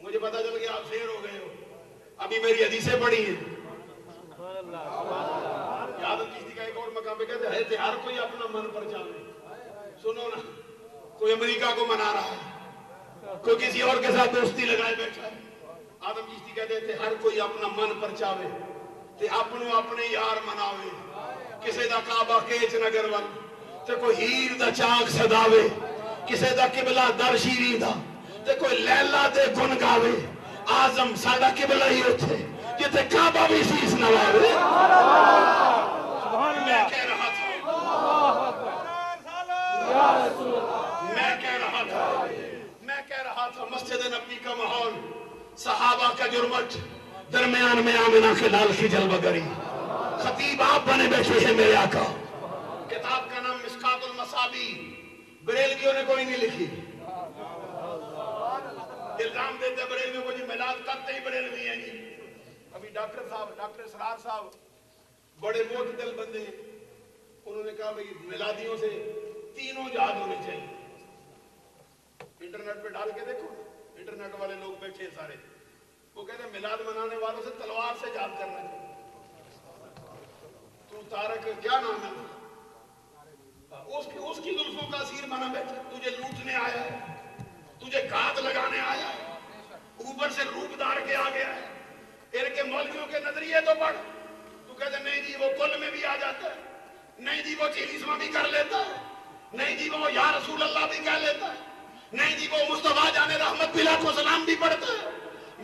مجھے پتا چل گیا آپ شیر ہو گئے ہو, ابھی میری حدیثیں پڑھی ہیں. آدم چشتی کا ایک اور مقام پہ کہتے ہیں ہر کوئی اپنا من پر چاہے. سنو نا, کوئی امریکہ کو منا رہا ہے, کوئی کسی اور کے ساتھ دوستی لگائے بیٹھا ہے. آدم چشتی کہتے تھے ہر کوئی اپنا من پر چاہے تے اپنوں اپنے یار مناوے. کسے دا کعبہ کیچ نگر ون تے کوئی ہیر دا چاک صداوے, کسے دا قبلہ در شیری دا تے کوئی لیلہ دے گن گاوے. آزم ساڈا قبلہ ہی ہوتے جتے کعبہ بھی سیس نواوے. میں کہہ رہا تھا مسجد نبی کا ماحول, صحابہ کا جرمٹ, درمیان میں آمنہ کے لال کی جلوہ گری. خطیب آپ بنے بیٹھے ہیں میرے آقا. کتاب کا نام مشکات المصابی, بریلویوں نے کوئی نہیں لکھی. الزام دیتے بریلویوں کو جی میلاد کرتے ہی بریلوی ہیں جی. ابھی ڈاکٹر صاحب ڈاکٹر اسرار صاحب بڑے معتدل بندے ہیں, انہوں نے کہا بھئی میلادیوں سے تینوں یاد ہونے چاہیے. انٹرنیٹ پہ ڈال کے دیکھو, انٹرنیٹ والے لوگ بیٹھے سارے, وہ کہتے ہیں میلاد منانے والوں سے تلوار سے یاد کرنا چاہیے. تو تارک کیا نام ہے, اس کی زلفوں کا اسیر بنا بیٹھا, تجھے لوٹنے آیا ہے, تجھے گھات لگانے آیا ہے, اوپر سے روپ دار کے آ گیا ہے. ان کے مولویوں کے نظریے تو پڑھ, تو کہتے نہیں جی وہ کل میں بھی آ جاتا ہے, نہیں جی وہ چیلیسمہ بھی کر لیتا ہے, نہیں جی وہ یا رسول اللہ بھی کہہ لیتا ہے, نہیں جی وہ مصطفیٰ جان رحمت بلا کو سلام بھی پڑھتا ہے.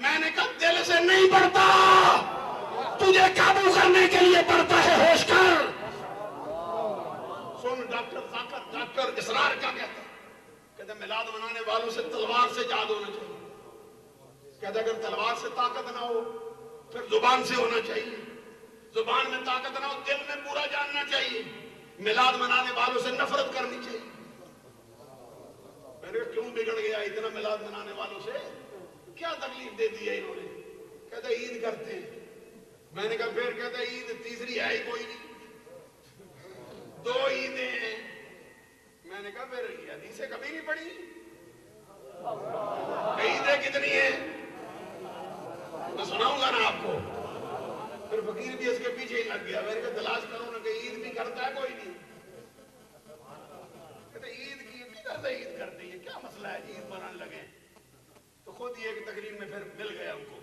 میں نے کہا دل سے نہیں پڑھتا, تجھے قابو کرنے کے لیے پڑھتا ہے, ہوش کر. سن ڈاکٹر طاقت ڈاکٹر اسرار کیا کہتا ہے, کہتا میلاد منانے والوں سے تلوار سے یاد ہونا چاہیے. کہتا اگر تلوار سے طاقت نہ ہو پھر زبان سے ہونا چاہیے, زبان میں طاقت نہ ہو دل میں پورا جاننا چاہیے. میلاد منانے والوں سے نفرت کرنی چاہیے. میں نے کہا کیوں بگڑ گیا اتنا میلاد منانے والوں سے, کیا تکلیف دے دی ہے انہوں نے. کہتا عید کرتے ہیں. میں نے کہا پھر, کہتا عید تیسری ہے ہی کوئی نہیں, 2 عیدیں ہیں. میں نے کہا پھر حدیثیں کبھی نہیں پڑھی, عیدیں کتنی ہیں میں سناؤں گا نا آپ کو. پھر فقیر بھی اس کے پیچھے ہی لگ گیا. میں نے کہا تلاش کرو نا کہ عید بھی کرتا ہے کوئی نہیں. کہتے عید کی عید کرتی ہے, کیا مسئلہ ہے عید منانے لگے. تو خود ہی ایک تقریر میں پھر مل گیا ہم کو.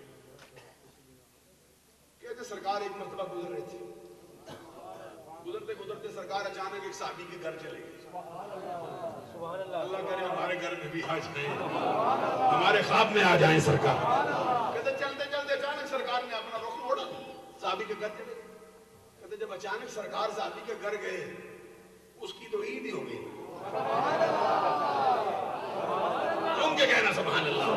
کہتے سرکار ایک مرتبہ گزر رہی تھی, گزرتے گزرتے سرکار اچانک ایک صحابی کے گھر چلے گئے. اللہ کرے ہمارے گھر میں بھی آ جائیں, ہمارے خواب میں آ جائیں سرکار. کہتے چلتے چلتے اچانک سرکار نے اپنا رخ موڑا, صحابی کے گھر چلے. کہتے جب اچانک سرکار صحابی کے گھر گئے, اس کی تو عید ہی ہو گئی. تم کے کہنا سبحان اللہ.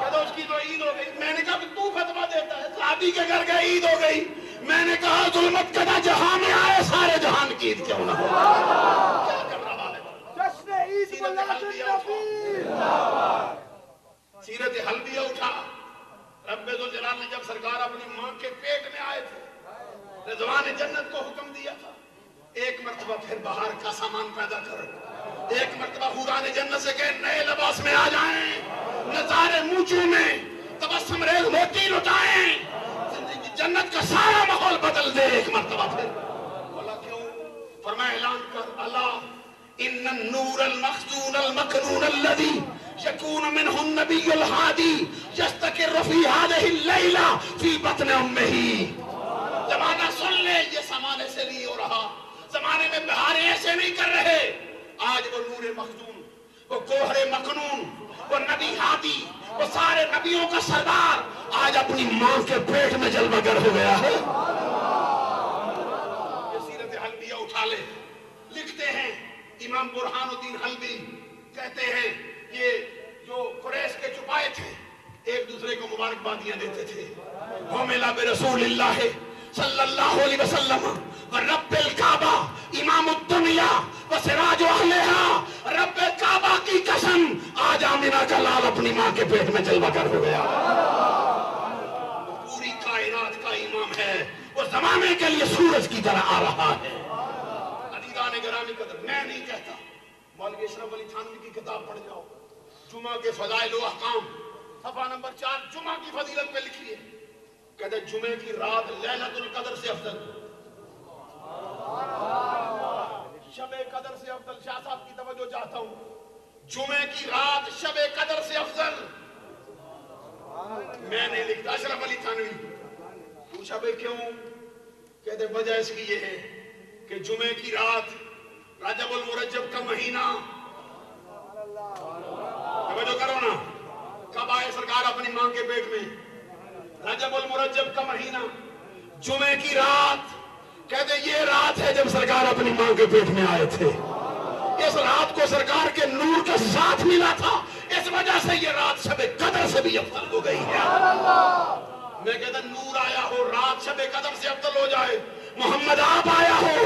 کہتے اس کی تو عید ہو گئی. میں نے کہا تو فتویٰ دیتا ہے صحابی کے گھر گئے عید ہو گئی. میں نے کہا ظلمت کدا جہاں میں آئے سارے جہان کی عید کیوں نہ ہو. کیا کر رہا ہے, جشن عید ملاد النبی. سامان پیدا کر. ایک مرتبہ خدا نے جنت سے کہے نئے لباس میں آ جائیں, نظارے منہ میں, تبسم ریز موتی لٹائیں, جنت کا سارا ماحول بدل دے ایک مرتبہ پھر. بولا کیوں؟ فرمایا اعلان کر اللہ ان النور المخزون المكنون الذي يكون منه النبي الهادي يستقر في هذه الليلة في بطن امه. زمانہ سن لے, یہ زمانے سے نہیں ہو رہا, زمانے میں بہاریں ایسے نہیں کر رہے. آج وہ نور مخزون, وہ گوہر مکنون, وہ نبی ہادی, وہ سارے نبیوں کا سردار آج اپنی ماں کے پیٹ میں جلوہ گر ہو گیا ہے. یہ سیرت حلبیہ اٹھا لے. لکھتے ہیں امام برہان الدین حلبی, کہتے ہیں یہ جو قریش کے چھپائے تھے ایک دوسرے کو مبارکبادیاں دیتے تھے. حملہ برسول اللہ صلی اللہ علیہ وسلم ورب الکعبہ امام الدنیا وسراج اہلہا, رب کعبہ کی قسم آج آمنہ کا لال اپنی ماں کے پیٹ میں جلوہ گر ہو گیا. پوری کائنات کا امام ہے, وہ زمانے کے لیے سورج کی طرح آ رہا ہے. عزیزان گرامی قدر, میں نہیں کہتا, مولوی اشرف علی تھانوی کی کتاب پڑھ جاؤ, جمعہ کے فضائل و احکام, صفحہ نمبر 4, جمعہ کی فضیلت پہ لکھی ہے. کہتے جمعے کی رات لیلۃ القدر سے افضل, شب قدر سے افضل. شاہ صاحب کی توجہ چاہتا ہوں, جمعے کی رات شب قدر سے افضل. میں نے لکھتا, اشرف علی تھانوی. پوچھا بھئی کیوں؟ کہتے وجہ اس کی یہ ہے کہ جمعے کی رات رجب المرجب کا مہینہ, توجہ کرو نا, کب آئے سرکار اپنی ماں کے پیٹ میں؟ رجب المرجب کا مہینہ, جمعے کی رات. کہتے یہ رات ہے جب سرکار اپنی ماں کے پیٹ میں آئے تھے. اس رات کو سرکار کے نور کا ساتھ ملا تھا, اس وجہ سے یہ رات شب قدر سے بھی افضل ہو گئی ہے. میں کہتا نور آیا ہو, رات شب قدر سے افضل ہو جائے. محمد آپ آیا ہو,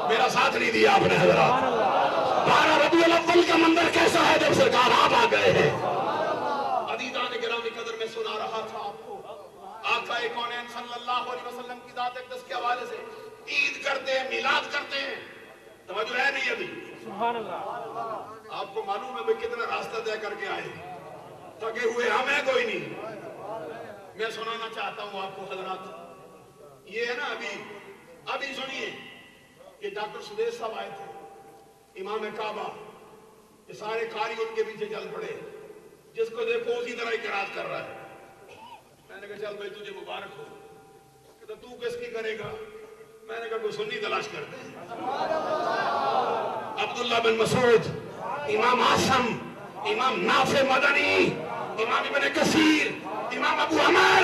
میرا ساتھ نہیں دیا آپ نے حضرات. 12 ربیع الاول کا منظر کیسا ہے جب سرکار آپ آ گئے ہیں. عزیزان گرامی قدر, میں سنا رہا تھا آپ کو, آقا کونین صلی اللہ علیہ وسلم کی ذات اقدس کے حوالے سے عید کرتے ہیں, میلاد کرتے ہیں, توجہ ہے نہیں ابھی؟ سبحان اللہ. آپ کو معلوم ہے بھئی کتنا راستہ طے کر کے آئے, تھکے ہوئے ہم ہیں کوئی نہیں. میں سنانا چاہتا ہوں آپ کو حضرات, یہ ہے نا ابھی سنیے کہ ڈاکٹر سدیش صاحب آئے تھے, امام کعبہ, یہ سارے قاری ان کے پیچھے چل پڑے, جس کو دیکھو اسی طرح قرات کر رہا ہے. میں نے کہا چل بھائی تجھے مبارک ہو. کہتا تو کس کی کرے گا؟ میں نے کہا کوئی سنی تلاش کرتے ہیں. عبداللہ بن مسعود, امام عاصم, امام نافع مدنی, امام ابن کثیر, امام ابو عمر,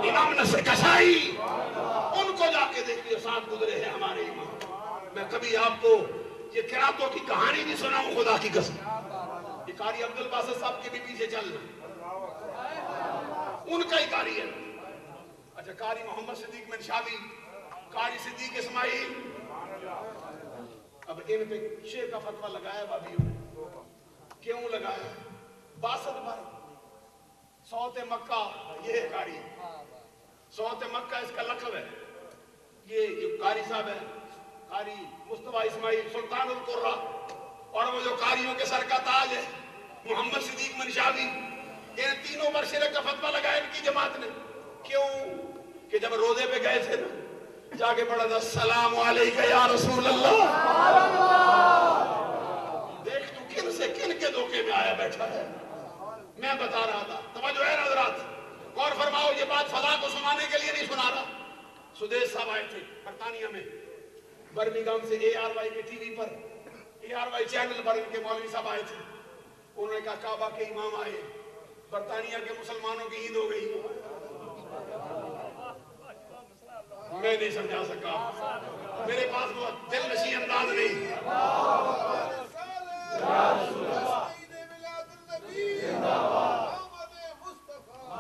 امام نصر کشائی, ان کو جا کے دیکھیے, ساتھ گزرے ہیں ہمارے امام. میں کبھی آپ کو یہ قراتوں کی کہانی نہیں سناؤں خدا کی قسم. یہ قاری عبد الباسط صاحب کے بھی پیچھے چل رہے, ان کا ہی قاری ہے. اچھا, قاری محمد صدیق منشاوی, قاری صدیق اسماعیل, اب ان پہ شیخ کا فتویٰ لگایا بابیوں نے. کیوں لگایا؟ باسط بھائی صوت مکہ, یہ ہے قاری صوت مکہ, اس کا لقب ہے. یہ جو قاری صاحب ہے, قاری مصطفیٰ اسماعیل سلطان القرہ, اور وہ جو قاریوں کے سر کا تاج ہے محمد صدیق منشاوی, ان تینوں پر شرک کا فتویٰ لگایا ان کی جماعت نے. کیوں؟ کہ جب روزے پہ گئے تھے نا, جا کے پڑھا تھا السلام علیکہ یا رسول اللہ. دیکھ تو کن سے کن کے دھوکے میں آیا بیٹھا ہے. میں بتا رہا تھا, توجہ ہے حضرات, غور فرماؤ, یہ بات فضا کو سنانے کے لیے نہیں سنا رہا. سدیش صاحب آئے تھے برطانیہ میں, برمنگھم سے ARY کے ٹی وی پر, ARY چینل پر ان کے مولوی صاحب آئے تھے. انہوں نے کہا کعبہ کے امام آئے, برطانیہ کے مسلمانوں کی عید ہو گئی. میں نہیں سمجھا سکا, میرے پاس وہ دل نشیں انداز نہیں.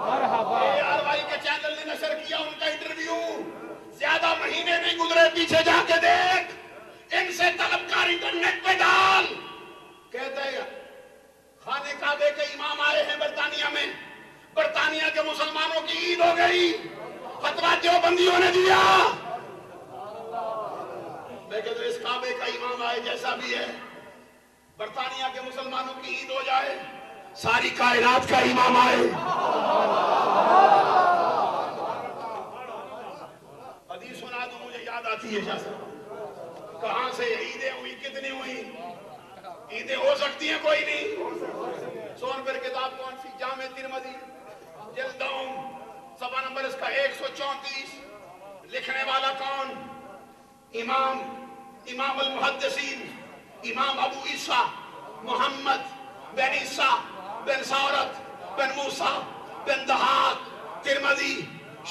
ARY کے چینل نے نشر کیا ان کا انٹرویو, زیادہ مہینے نہیں گزرے, پیچھے جا کے دیکھ, ان سے طلبکار انٹرنیٹ پہ ڈال. کہتے ہیں خانے کعبے کے امام آئے ہیں برطانیہ میں, برطانیہ کے مسلمانوں کی عید ہو گئی, فتویٰ دیوبندیوں نے دیا. آئے جیسا بھی ہے، برطانیہ کے مسلمانوں کی عید ہو جائے، ساری کائنات کا امام آئے۔ حدیث سنا دو، مجھے یاد آتی ہے شاہ صاحب، کہاں سے عیدیں ہوئی، کتنی ہوئی؟ عیدیں ہو سکتی ہیں کوئی نہیں۔ سون پر کتاب کون سی؟ جامع ترمذی جلد دوم، صفحہ نمبر اس کا 134۔ لکھنے والا کون؟ امام المحدثین امام ابو عیسیٰ محمد بن عیسیٰ بن سورت بن موسیٰ بن دہاق ترمذی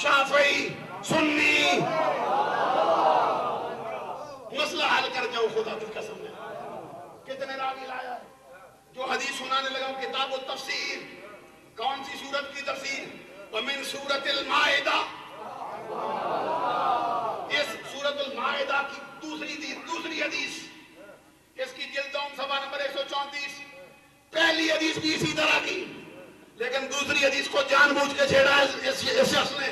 شافعی سنی۔ مسئلہ حل کر جاؤ خدا کی قسم ہے۔ کتنے راوی لایا ہے؟ جو حدیث سنانے لگا کتاب التفسیر، کون سی سورت کی تفسیر؟ ومن سورت المائدہ، اس سورت المائدہ کی دوسری حدیث، اس کی جلد دوم صفحہ نمبر 134۔ پہلی حدیث بھی اسی طرح کی، لیکن دوسری حدیث کو جان بوجھ کے چھیڑا ہے اس شخص نے،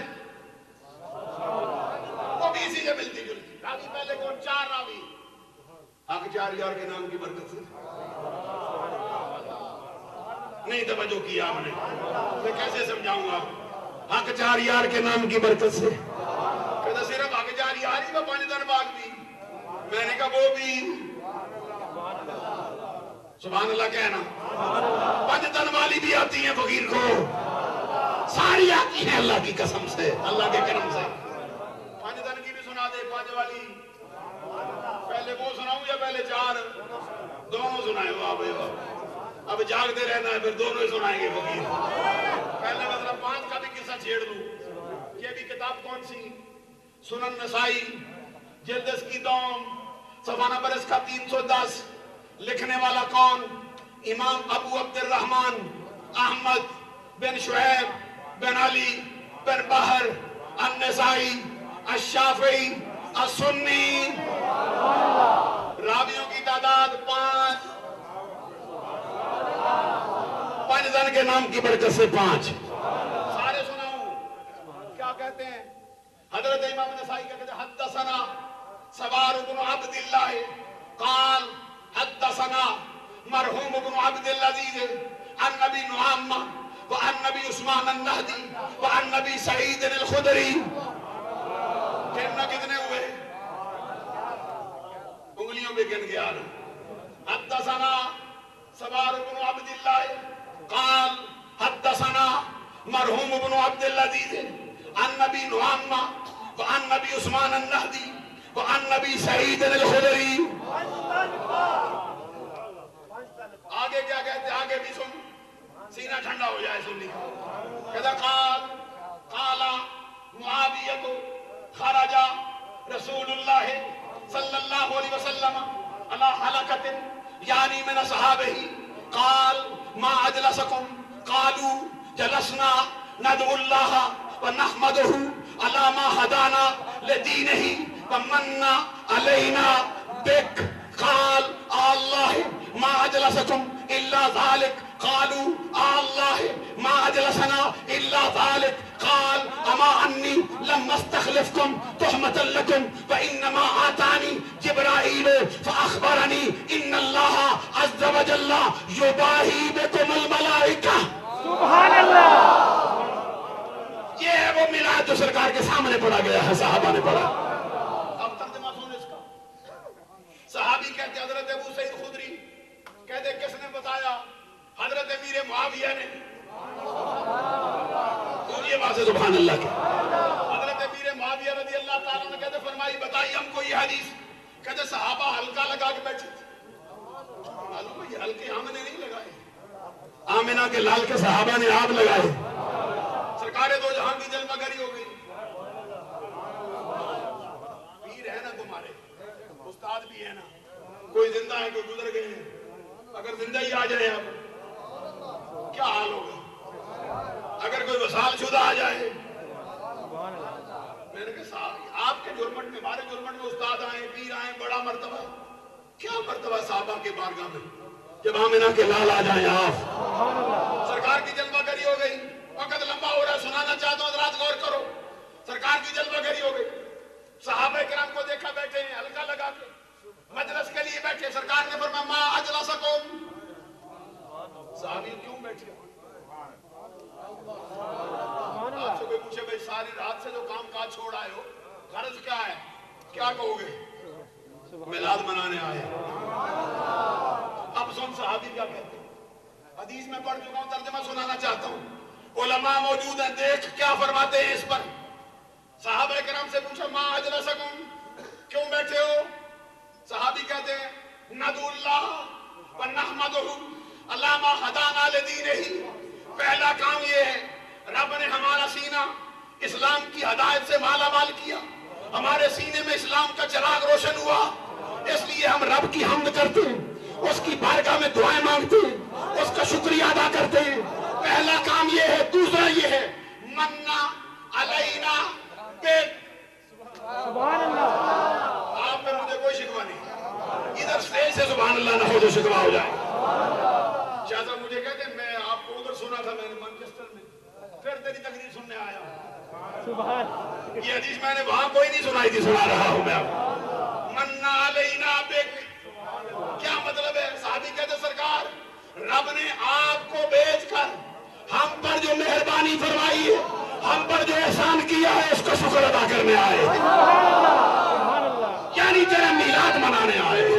وہ بھی اسی سے ملتی جلتی۔ راوی پہلے کون؟ 4 راوی، حق 4 یار کے نام کی برکت سے نہیں توجہ کیا ہم نے، میں کیسے سمجھاؤں گا؟ حق 4 یار کے نام کی برکت سے، کہتا صرف حق 4 یار ہی، وہ 5 دن بعد بھی، میں نے کہا وہ بھی سبحان اللہ کہنا، 5 دن والی بھی آتی ہیں فقیر کو، ساری آتی ہیں اللہ کی قسم سے، اللہ کے کرم سے۔ 5 دن کی بھی سنا دے، 5 والی پہلے وہ سناؤں یا پہلے 4؟ دونوں سنائے، واہ بھائی واہ، اب جاگتے رہنا ہے، پھر دونوں ہی سنائیں گے فقیر۔ پہلے مطلب 5 کا بھی قصہ چھیڑ دوں۔ یہ بھی کتاب کون سی؟ سنن نسائی جلد اس کی دوم صفحہ نمبر اس کا 310۔ لکھنے والا کون؟ امام ابو عبد الرحمن احمد بن شعیب بن علی بن بحر النسائی الشافعی السنی۔ راویوں کی تعداد 5، 5 دن کے نام کی برکت سے 5۔ سارے سناؤں کیا کہتے ہیں؟ حضرت امام نسائی کا کہتے ہیں حدثنا سوار بن عبد اللہ قال حدثنا مرحوم بن عبد العزیز عن نبی نعامہ وعن نبی عثمان النہدی وعن نبی سعید الخدری۔ کتنے ہوئے؟ انگلیوں پہ گن کے آ رہا۔ حدثنا سوار بن عبد اللہ قال حدثنا مرحوم بن عبد العزیز عن نبی نعامہ وعن نبی عثمان النہدی وعن نبی سعید الخدری۔ آگے کیا کہتے ہیں؟ آگے بھی سن، سینہ ٹھنڈا ہو جائے سنی۔ کہتا قال معاویہ خرج رسول اللہ صلی اللہ علیہ وسلم علی حلقۃ یعنی من اصحابہ قال ما اجلسکم قالوا جلسنا ندعو اللہ ونحمدہ علی ما ہدانا لدینہ ومن علینا بک قال اللہ ما اجلسکم الا ذلك قالوا اللہ ما اجلسنا الا ذلك قال اما انی لم استخلفکم تہمة لکم وانما آتانی جبرائیل فاخبرنی ان اللہ عز وجل یباہی بکم الملائکہ۔ سبحان اللہ۔ یہ ہے وہ میلاد جو سرکار کے سامنے پڑھا گیا ہے، صحابہ نے پڑھا۔ اب ترجمہ سن اس کا۔ صحابی کہتے حضرت ابو سعید خدری کہتے کس نے بتایا؟ حضرت امیر معاویہ نے۔ یہ بات ہے سبحان اللہ کی۔ حضرت امیر معاویہ رضی اللہ تعالیٰ نے کہتے فرمائی بتائی ہم کو یہ حدیث۔ کہتے صحابہ حلقہ لگا کے بیٹھے تھے۔ معلوم ہے یہ حلقے آمنہ نے نہیں لگائے، آمنہ کے لال کے صحابہ نے آپ لگائے۔ سرکار دو جہاں کی جلوہ گری ہو گئی۔ پیر ہے نا تمہارے، استاد بھی ہے نا، کوئی زندہ ہے کوئی گزر گئے ہیں، اگر زندہ ہی آ جائے آپ کیا حال ہوگا؟ اگر کوئی وصال شدہ آ جائے، میں نے کہا آپ کے جرمٹ میں، ہمارے جرمٹ میں استاد آئیں پیر آئیں، بڑا مرتبہ، کیا مرتبہ صحابہ کے بارگاہ میں جب آمنہ کے لال آ جائیں آپ۔ سرکار کی جلوہ گری ہو گئی، وقت لمبا ہو رہا ہے، سنانا چاہتا ہوں حضرات غور کرو۔ سرکار کی جلوہ گری ہو گئی، صحابہ کرام کو دیکھا بیٹھے ہیں حلقہ لگا کے، مجلس کے لیے بیٹھے, سرکار نے فرمایا ما اجلسکم, صحابی کیوں بیٹھے؟ آپ سے کوئی پوچھے بھائی ساری رات سے جو کام کاج چھوڑ آئے ہو, غرض کیا ہے, کیا کہو گے؟ میلاد منانے آئے. اب سن صحابی کیا کہتے ہیں, حدیث میں پڑھ چکا ہوں, ترجمہ سنانا چاہتا ہوں. علماء موجود ہیں, دیکھ کیا فرماتے ہیں اس پر. صحابہ کرام سے پوچھا ما اجلسکم, کیوں بیٹھے ہو؟ صحابی کہتے ہیں ندعو اللہ ونحمدہ علی ما ہدانا لدینہ. پہلا کام یہ ہے, رب نے ہمارا سینہ اسلام کی ہدایت سے مالا مال کیا, ہمارے سینے میں اسلام کا چراغ روشن ہوا, اس لیے ہم رب کی حمد کرتے ہیں, اس کی بارگاہ میں دعائیں مانگتے ہیں, اس کا شکریہ ادا کرتے ہیں. پہلا کام یہ ہے. دوسرا یہ ہے منا علینا بیت. سبحان اللہ. آپ میں مجھے کوئی شکوہ نہیں, ادھر اسٹیج سے سبحان اللہ نہ ہو جو شکوہ ہو جائے. شاہ صاحب مجھے کہتے ہیں میں آپ کو ادھر سنا تھا, میں نے مانچسٹر میں, پھر تیری تقریر سننے آیا ہوں. سبحان. یہ حدیث میں نے وہاں کوئی نہیں سنائی تھی, سنا رہا ہوں میں آپ. منا علینا بک, کیا مطلب ہے؟ صحابی کہتے سرکار رب نے آپ کو بھیج کر ہم پر جو مہربانی فرمائی ہے, ہم پر جو احسان کیا ہے, اس کا شکر ادا کرنے آئے, یعنی تیرا میلاد منانے آئے.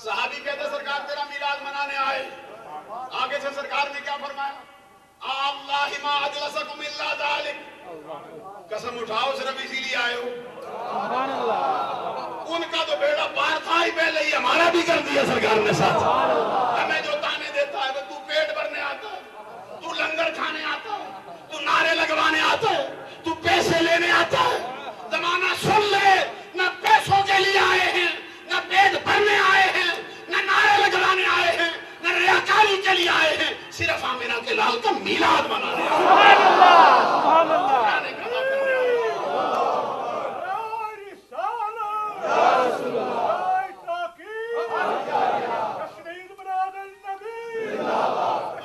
صحابی کہتے سرکار تیرا میلاد منانے آئے. آگے سے سرکار نے کیا فرمایا, اللہ ما اجلسکم الا ذالک, قسم اٹھاؤ صرف اسی لیے آئے ہو. سبحان اللہ. ان کا تو بیڑا پار تھا ہی پہلے ہی, ہمارا بھی کر دیا سرکار نے ساتھ. ہمیں جو تانے دیتا ہے وہ تو پیٹ بھرنے آتا ہے, تو لنگر کھانے آتا ہے, تو نعرے لگوانے آتا ہے, تو پیسے لینے آتا ہے. زمانہ سن لے, نہ پیسوں کے لیے آئے ہیں, نہ پیٹ بھرنے آئے ہیں, نہ نعرے لگوانے آئے ہیں, نہ ریاکاری کے لیے آئے ہیں, صرف آمنہ کے لال کا میلاد منانے آئے ہیں. سبحان اللہ. سبحان اللہ.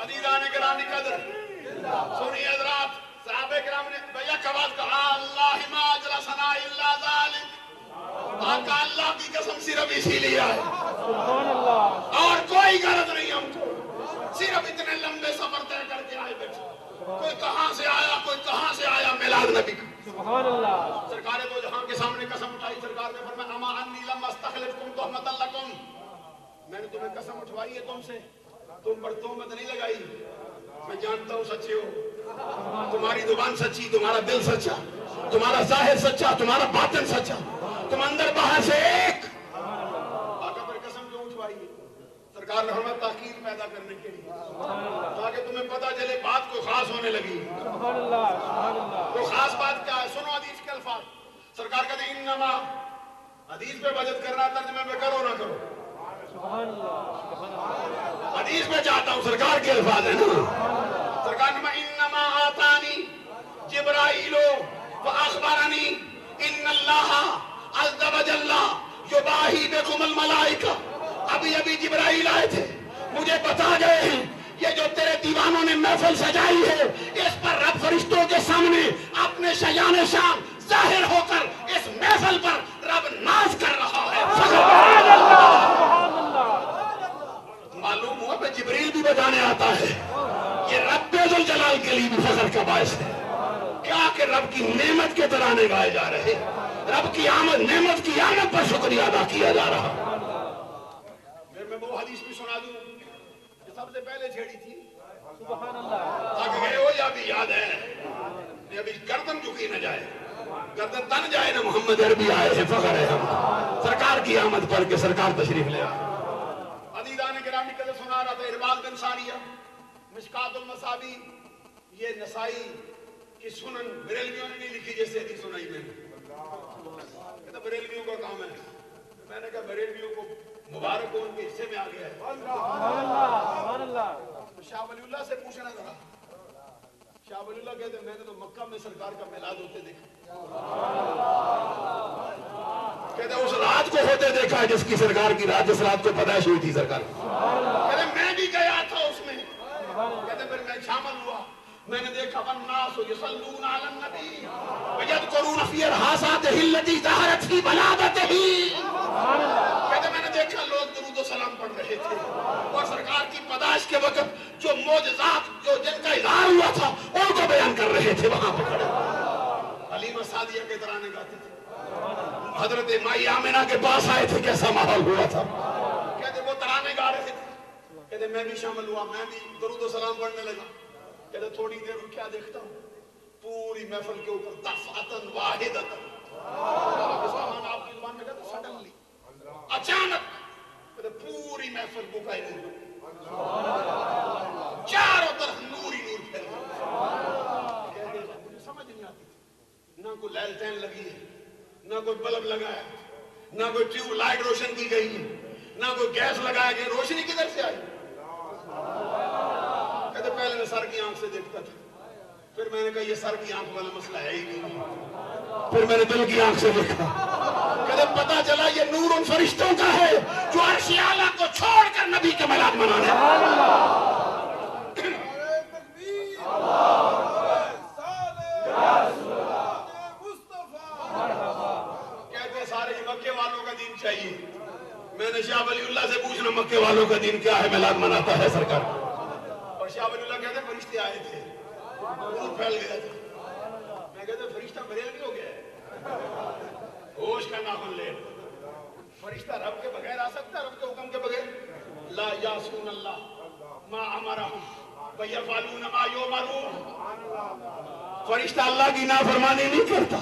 عزیزان گرامی قدر, سنیے حضرات, صحابہ کرام نے بھیا کباب کہا اللہ ما اجلسنا الا ذالک, آقا اللہ کی قسم صرف اسی لیے آئے, سبحان اللہ. اور کوئی غرض نہیں ہم کو, صرف اتنے لمبے سفر طے کر کے آئے بیٹھے. کوئی کہاں سے آیا, کوئی کہاں سے آیا, میلاد نبی کا. سبحان اللہ. سرکار دو جہاں کے سامنے قسم اٹھائی. سرکار نے فرمایا اما انی لم استخلفکم تہمۃ لکم, میں نے تمہیں قسم اٹھوائی ہے تم سے, تم پر تہمت نہیں لگائی. میں جانتا ہوں سچے ہو, تمہاری زبان سچی, تمہارا دل سچا, تمہارا ظاہر سچا, تمہارا باطن سچا, تم اندر باہر سے ایک. آقا پر قسم کیوں اٹھوائی ہے؟ سرکار نے فرمایا تحقیق پیدا کرنے کے لیے, تاکہ تمہیں پتا چلے بات کوئی خاص ہونے لگی. سبحان اللہ. سبحان اللہ. وہ خاص بات کیا ہے؟ سنو حدیث کے الفاظ. سرکار کہتے ہیں انما, حدیث پہ بجت کرنا, ترجمے میں کرو نہ کرو, سبحان اللہ. سبحان اللہ. حدیث میں چاہتا ہوں, سرکار کے الفاظ ہیں نا. سرکار نے انما آتانی جبرائیل فاخبرنی ان اللہ عز وجل یباہی بکم الملائکہ. ابھی ابھی جبرائیل آئے تھے, مجھے بتا گئے ہیں یہ جو تیرے دیوانوں نے محفل سجائی ہے, اس پر رب فرشتوں کے سامنے اپنے شیان شان ظاہر ہو کر اس محفل پر رب ناز کر رہا ہے. سبحان اللہ. سبحان اللہ. معلوم ہوا کہ جبریل بھی بجانے آتا ہے, یہ رب ذوالجلال کے لیے بھی فخر کا باعث ہے. کیا کہ رب کی نعمت کے ترانے گائے جا رہے, رب کی آمد, نعمت کی آمد پر شکریہ ادا کیا جا رہا. پھر میں وہ حدیث بھی سنا دوں جو سب سے پہلے چھیڑی تھی, سبحان اللہ. تاکہ گئے ہو یا بھی یاد ہے, یہ ابھی گردن جھکی نہ جائے, گردن تن جائے نا. محمد عربی آئے ہیں, فخر ہے ہم سرکار کی آمد پر کہ سرکار تشریف لے آئے. عزیزان گرامی قدر سنا رہا تھا ارباد بن ساریہ, مشکات المصابیح, یہ نسائی کی سنن بریلویوں نے نہیں لکھی جیسے حدیث سنائی میں نے. کہتا بریلویوں کا کام ہے, میں نے کہا بریلویوں کو مبارک ہو, ان کے حصے میں آ گیا ہے. سبحان اللہ. سبحان اللہ. شاہ ولی اللہ سے پوچھنا ذرا. شاہ ولی اللہ کہتے ہیں میں نے تو مکہ میں سرکار کا میلاد ہوتے دیکھا. کہتے اس رات کو ہوتے دیکھا ہے جس کی سرکار کی رات، جس رات کو پیدائش ہوئی تھی سرکار کی. کہتے میں بھی گیا تھا اس میں. کہتے پھر میں شامل ہوا، میں نے دیکھا والناس یصلون علی النبی ویذکرون فی ارحاساتہ التی ظہرت فی بلادتہ. کہتے میں نے دیکھا لوگ درود و سلام پڑھ رہے تھے اور سرکار کی پیدائش کے وقت جو معجزات جو جن کا اظہار ہوا تھا ان کو بیان کر رہے تھے وہاں پہ کھڑے. حلیمہ سعدیہ کے ترانے گاتے تھے، حضرت مائی آمنہ کے پاس آئے تھے، کیسا ماحول ہوا تھا. کہتے وہ ترانے گا رہے تھے. کہتے میں بھی شامل ہوا، میں بھی درود و سلام پڑھنے لگا. کہتے تھوڑی دیر میں کیا دیکھتا ہوں، پوری محفل کے اوپر دفعتن واحدتن، اس کا معنی آپ کی زبان میں کہتے سڈنلی، اچانک کہتے پوری محفل بکائی نور، چاروں طرف نور ہی نور پھیل گیا. مجھے سمجھ نہیں آتی تھی، نہ کوئی لالٹین لگی ہے، نہ کوئی بلب لگا ہے، نہ کوئی ٹیوب لائٹ روشن کی گئی ہے، نہ کوئی گیس لگایا گیا. روشنی کدھر سے آئی؟ کہتے پہلے میں سر کی آنکھ سے دیکھتا تھا، پھر میں نے کہا یہ سر کی آنکھ والا مسئلہ ہے ہی نہیں، پھر میں نے دل کی آنکھ سے دیکھا. کہتے پتا چلا یہ نور ان فرشتوں کا ہے جو عرش اعلیٰ کو چھوڑ کر نبی کے میلاد منانے. کہتے سارے مکے والوں کا دین چاہیے. میں نے شاہ ولی اللہ سے پوچھنا مکے والوں کا دین کیا ہے، میلاد مناتا ہے سرکار. اور شاہ ولی اللہ کہتے فرشتے آئے تھے، نور پھیل گیا تھا. میں کہتے فرشتہ بریل بھی ہو گیا ہے، ہوش کا ناخن لے. فرشتہ رب کے بغیر آ سکتا ہے؟ رب کے حکم کے بغیر؟ لا یعصون اللہ ما امرہم ویفعلون ما یؤمرون. فرشتہ اللہ کی نافرمانی نہیں کرتا،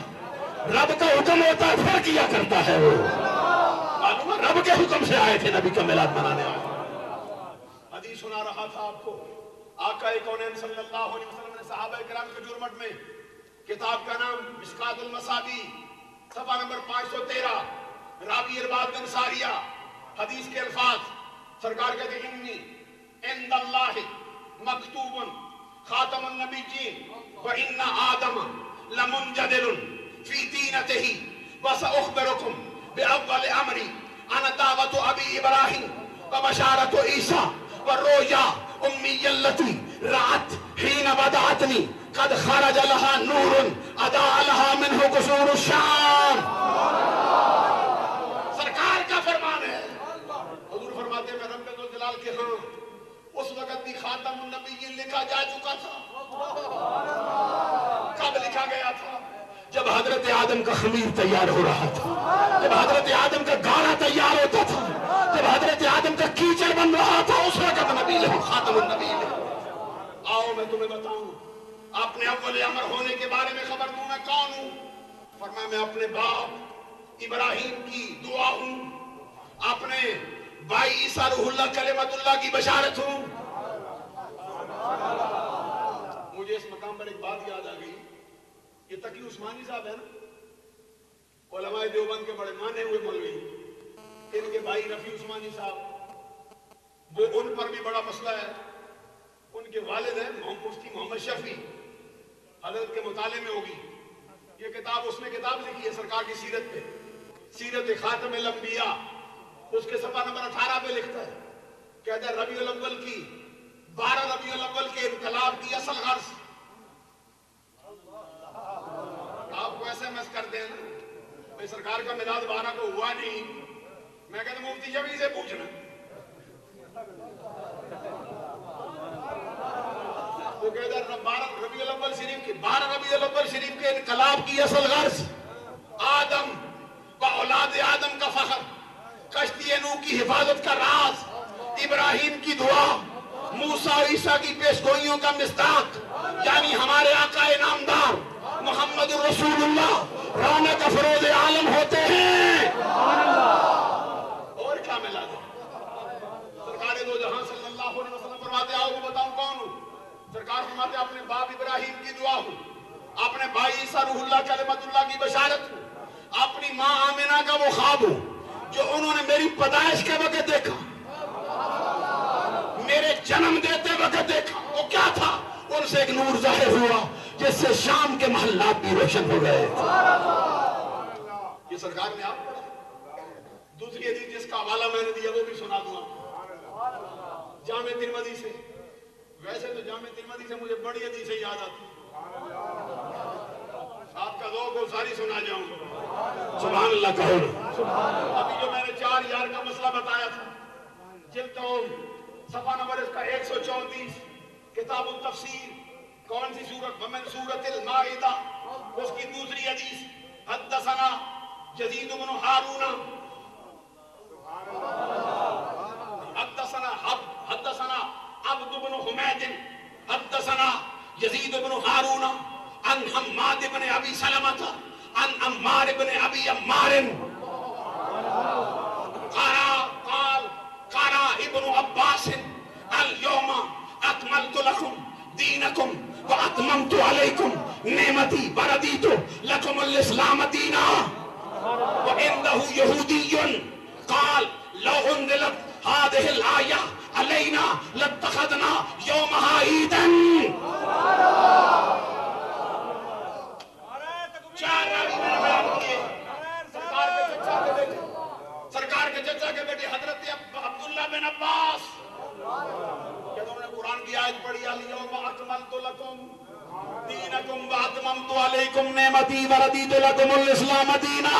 رب کا حکم ہوتا ہے پھر کیا کرتا ہے. وہ رب کے حکم سے آئے تھے، نبی کا میلاد منانے آئے. حدیث سنا رہا تھا آپ کو، آقا کونین صلی اللہ علیہ وسلم نے صحابہ کرام کے جرمٹ میں کتاب کا نام مشکات المصابیح، صفحہ نمبر 513، راوی ارباد بن ساریہ، حدیث کے الفاظ سرکار کہتے ہیں انی عند اللہ مکتوب خاتم النبیین وان آدم لمنجدل فی دینتہ وساخبرکم باول امری انا دعوت ابی ابراہیم وبشارت عیسیٰ والرؤیا امی التی رأت حین ودعتنی قد خرج لها نور اضاء لها منه قصور الشام. سرکار کا فرمان ہے. حضور فرماتے ہیں میں رب ذوالجلال کے ہاں اس وقت بھی خاتم النبیین لکھا جا چکا تھا. کب لکھا گیا تھا؟ جب حضرت آدم کا خمیر تیار ہو رہا تھا، جب حضرت آدم کا گانا تیار ہوتا تھا، جب حضرت آدم کا کیچڑ بن رہا تھا، اس وقت نبی لکھا خاتم النبیین. آؤ میں تمہیں بتاؤں اپنے اول امر ہونے کے بارے میں خبر دوں میں کون ہوں. فرمایا میں اپنے باپ ابراہیم کی دعا ہوں، اپنے بھائی عیسیٰ روح اللہ کلمت اللہ کی بشارت ہوں. مجھے اس مقام پر ایک بات یاد آ گئی. یہ تقی عثمانی صاحب ہے نا، علماء دیوبند کے بڑے مانے ہوئے مولوی، ان کے بھائی رفیع عثمانی صاحب، وہ ان پر بھی بڑا مسئلہ ہے. ان کے والد ہیں مفتی محمد شفیع، حضرت کے مطالعے میں ہوگی یہ کتاب. اس نے کتاب لکھی ہے سرکار کی سیرت پہ، سیرت خاتم الانبیاء. اس کے صفحہ نمبر 18 پہ لکھتا ہے، کہتا ہے ربیع الاول کی 12 ربیع الاول کے انقلاب کی اصل غرض. آپ کو ایسے ایس کر دیں بھائی سرکار کا میلاد 12 کو ہوا نہیں. میں کہتا ہوں مفتی شفیع سے پوچھنا. وہ کہتا ہے 12 ربیع الاول شریف کے انقلاب کی اصل غرض آدم و اولاد آدم کا فخر، کشتی نوح کی حفاظت کا راز، ابراہیم کی دعا، موسیٰ عیسیٰ کی پیشگوئیوں کا مصداق، یعنی ہمارے آقا نامدار محمد رسول اللہ رونق افروز عالم ہوتے ہیں. اور کیا ملا دے؟ سرکار دو جہاں صلی اللہ علیہ وسلم فرماتے آؤ میں بتاؤں کون ہوں. سرکار فرماتے اپنے باپ ابراہیم کی دعا ہوں، اپنے بھائی عیسیٰ روح اللہ کلمت اللہ کی بشارت ہوں، اپنی ماں آمنہ کا وہ خواب ہوں جو انہوں نے میری پیدائش کے وقت دیکھا، میرے جنم دیتے وقت دیکھا. وہ کیا تھا؟ ان سے ایک نور ظاہر ہوا جس سے شام کے محلات بھی روشن ہو گئے. یہ سرکار نے آپ پڑھا. دوسری حدیث جس کا حوالہ میں نے دیا وہ بھی سنا دوں آپ جامع ترمذی سے. ویسے تو جامع ترمذی سے مجھے بڑی حدیثیں یاد آتی آپ کا ذوق ہو ساری سنا جاؤں. سبحان اللہ کہو. ابھی جو میں نے 4 یار کا مسئلہ بتایا تھا جلد صفحہ نمبر اس کا 134 کتاب التفسیر کون سی سورت ومن سورت المائدہ اس کی دوسری حدیث حدثنا یزید بن ہارون حدثنا عبد بن حمید حدثنا یزید بن ہارون عن حماد بن ابی سلمۃ عن عمار بن ابی عمار قال ابن عباس اليوم اکملت لكم دینکم واتممت علیکم نعمتی وردیت لكم الاسلام دینا وعنده یہودی قال لو انزلت هذه الآية علينا لاتخذنا يومها عيدا. چار راوی میں نے بیان کیے. سرکار کے چچا کے بیٹے حضرت عبداللہ بن عباس کہ انہوں نے قرآن کی آیت پڑھی اليوم اکملت لکم دینکم واتممت علیکم نعمتی وردیت لکم الاسلام دینا.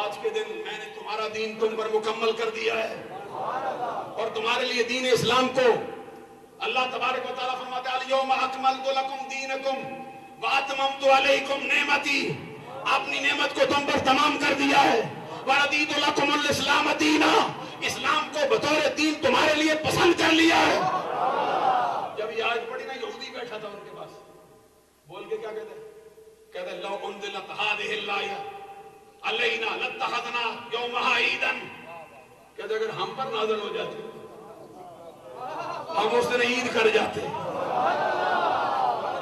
آج کے دن میں نے تمہارا دین تم پر مکمل کر دیا ہے اور تمہارے لیے دین اسلام کو اللہ تبارک و تعالیٰ فرماتا ہے اليوم اکملت لکم دینکم واتممت علیکم نعمتی اپنی نعمت کو تم پر تمام کر دیا ہے وردیت لکم الاسلام دینا اسلام کو بطور دین تمہارے لیے پسند کر لیا ہے. جب یہ آیت پڑھی نا یہودی بیٹھا تھا ان کے پاس بول کے کیا کہتے لو انزلت هذه الآیہ علینا لاتخذنا یومها عیدا کہتے اگر ہم پر نازل ہو جاتی ہم اس دن عید کر جاتے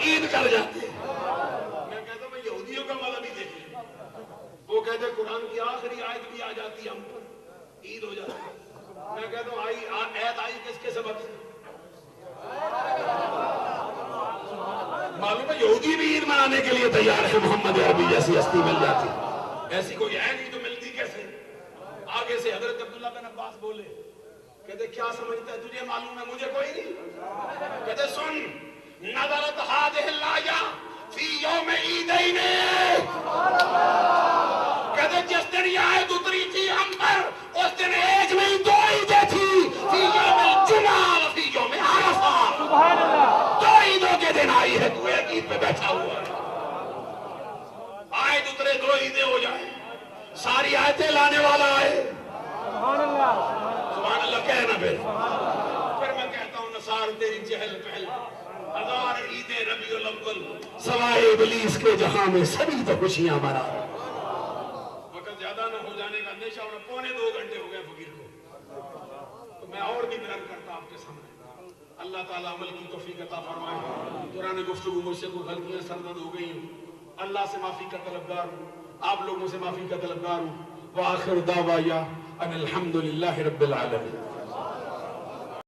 عید کر جاتے. میں کہتا ہوں یہودیوں کا مذہب ہی دیکھ لیں وہ کہتے قرآن کی آخری آیت بھی آ جاتی ہم پر عید ہو جاتی. میں کہتا ہوں آیت آئی کس کے سبب سے معلوم ہے یہودی بھی عید منانے کے لیے تیار ہے. محمد عربی جیسی ہستی مل جاتی ایسی کوئی ہے نہیں تو ملتی کیسے. آگے سے حضرت عبداللہ بن عباس بولے کہتے کیا سمجھتا ہے تجھے معلوم ہے مجھے کوئی نہیں. کہتے سن نظرت هذه الآیہ فی یوم عیدین کہتے جس دن یہ آیت اتری تھی ہم پر اس دن ایک نہیں 2 عیدیں تھی فی یوم الجمعہ وفی یوم عرفہ. سبحان اللہ 2 عیدوں کے دن آئی ہے تو ایک عید پہ بیٹھا ہوا ہے. آیت اترے 2 عیدیں ہو جائیں ساری آیتیں لانے والا آئے. سبحان اللہ کہنا پھر میں کہتا ہوں نثار تیری چہل پہل 1000 عیدیں ربیع الاول سوائے ابلیس کے جہاں میں سبھی تو خوشیاں مرا. وقت زیادہ نہ ہو جانے کا اندیشہ ہونا 2.25 گھنٹے ہو گئے فقیر کو تو میں اور بھی بیان کرتا آپ کے سامنے. اللہ تعالیٰ عمل کی توفیق عطا فرمائے. دوران گفتگو مجھ سے کوئی غلطیاں سرزد ہو گئی ہیں اللہ سے معافی کا طلبگار ہوں آپ لوگوں سے معافی کا طلبگار ہوں. وآخر دعوایا ان الحمدللہ رب العالمین.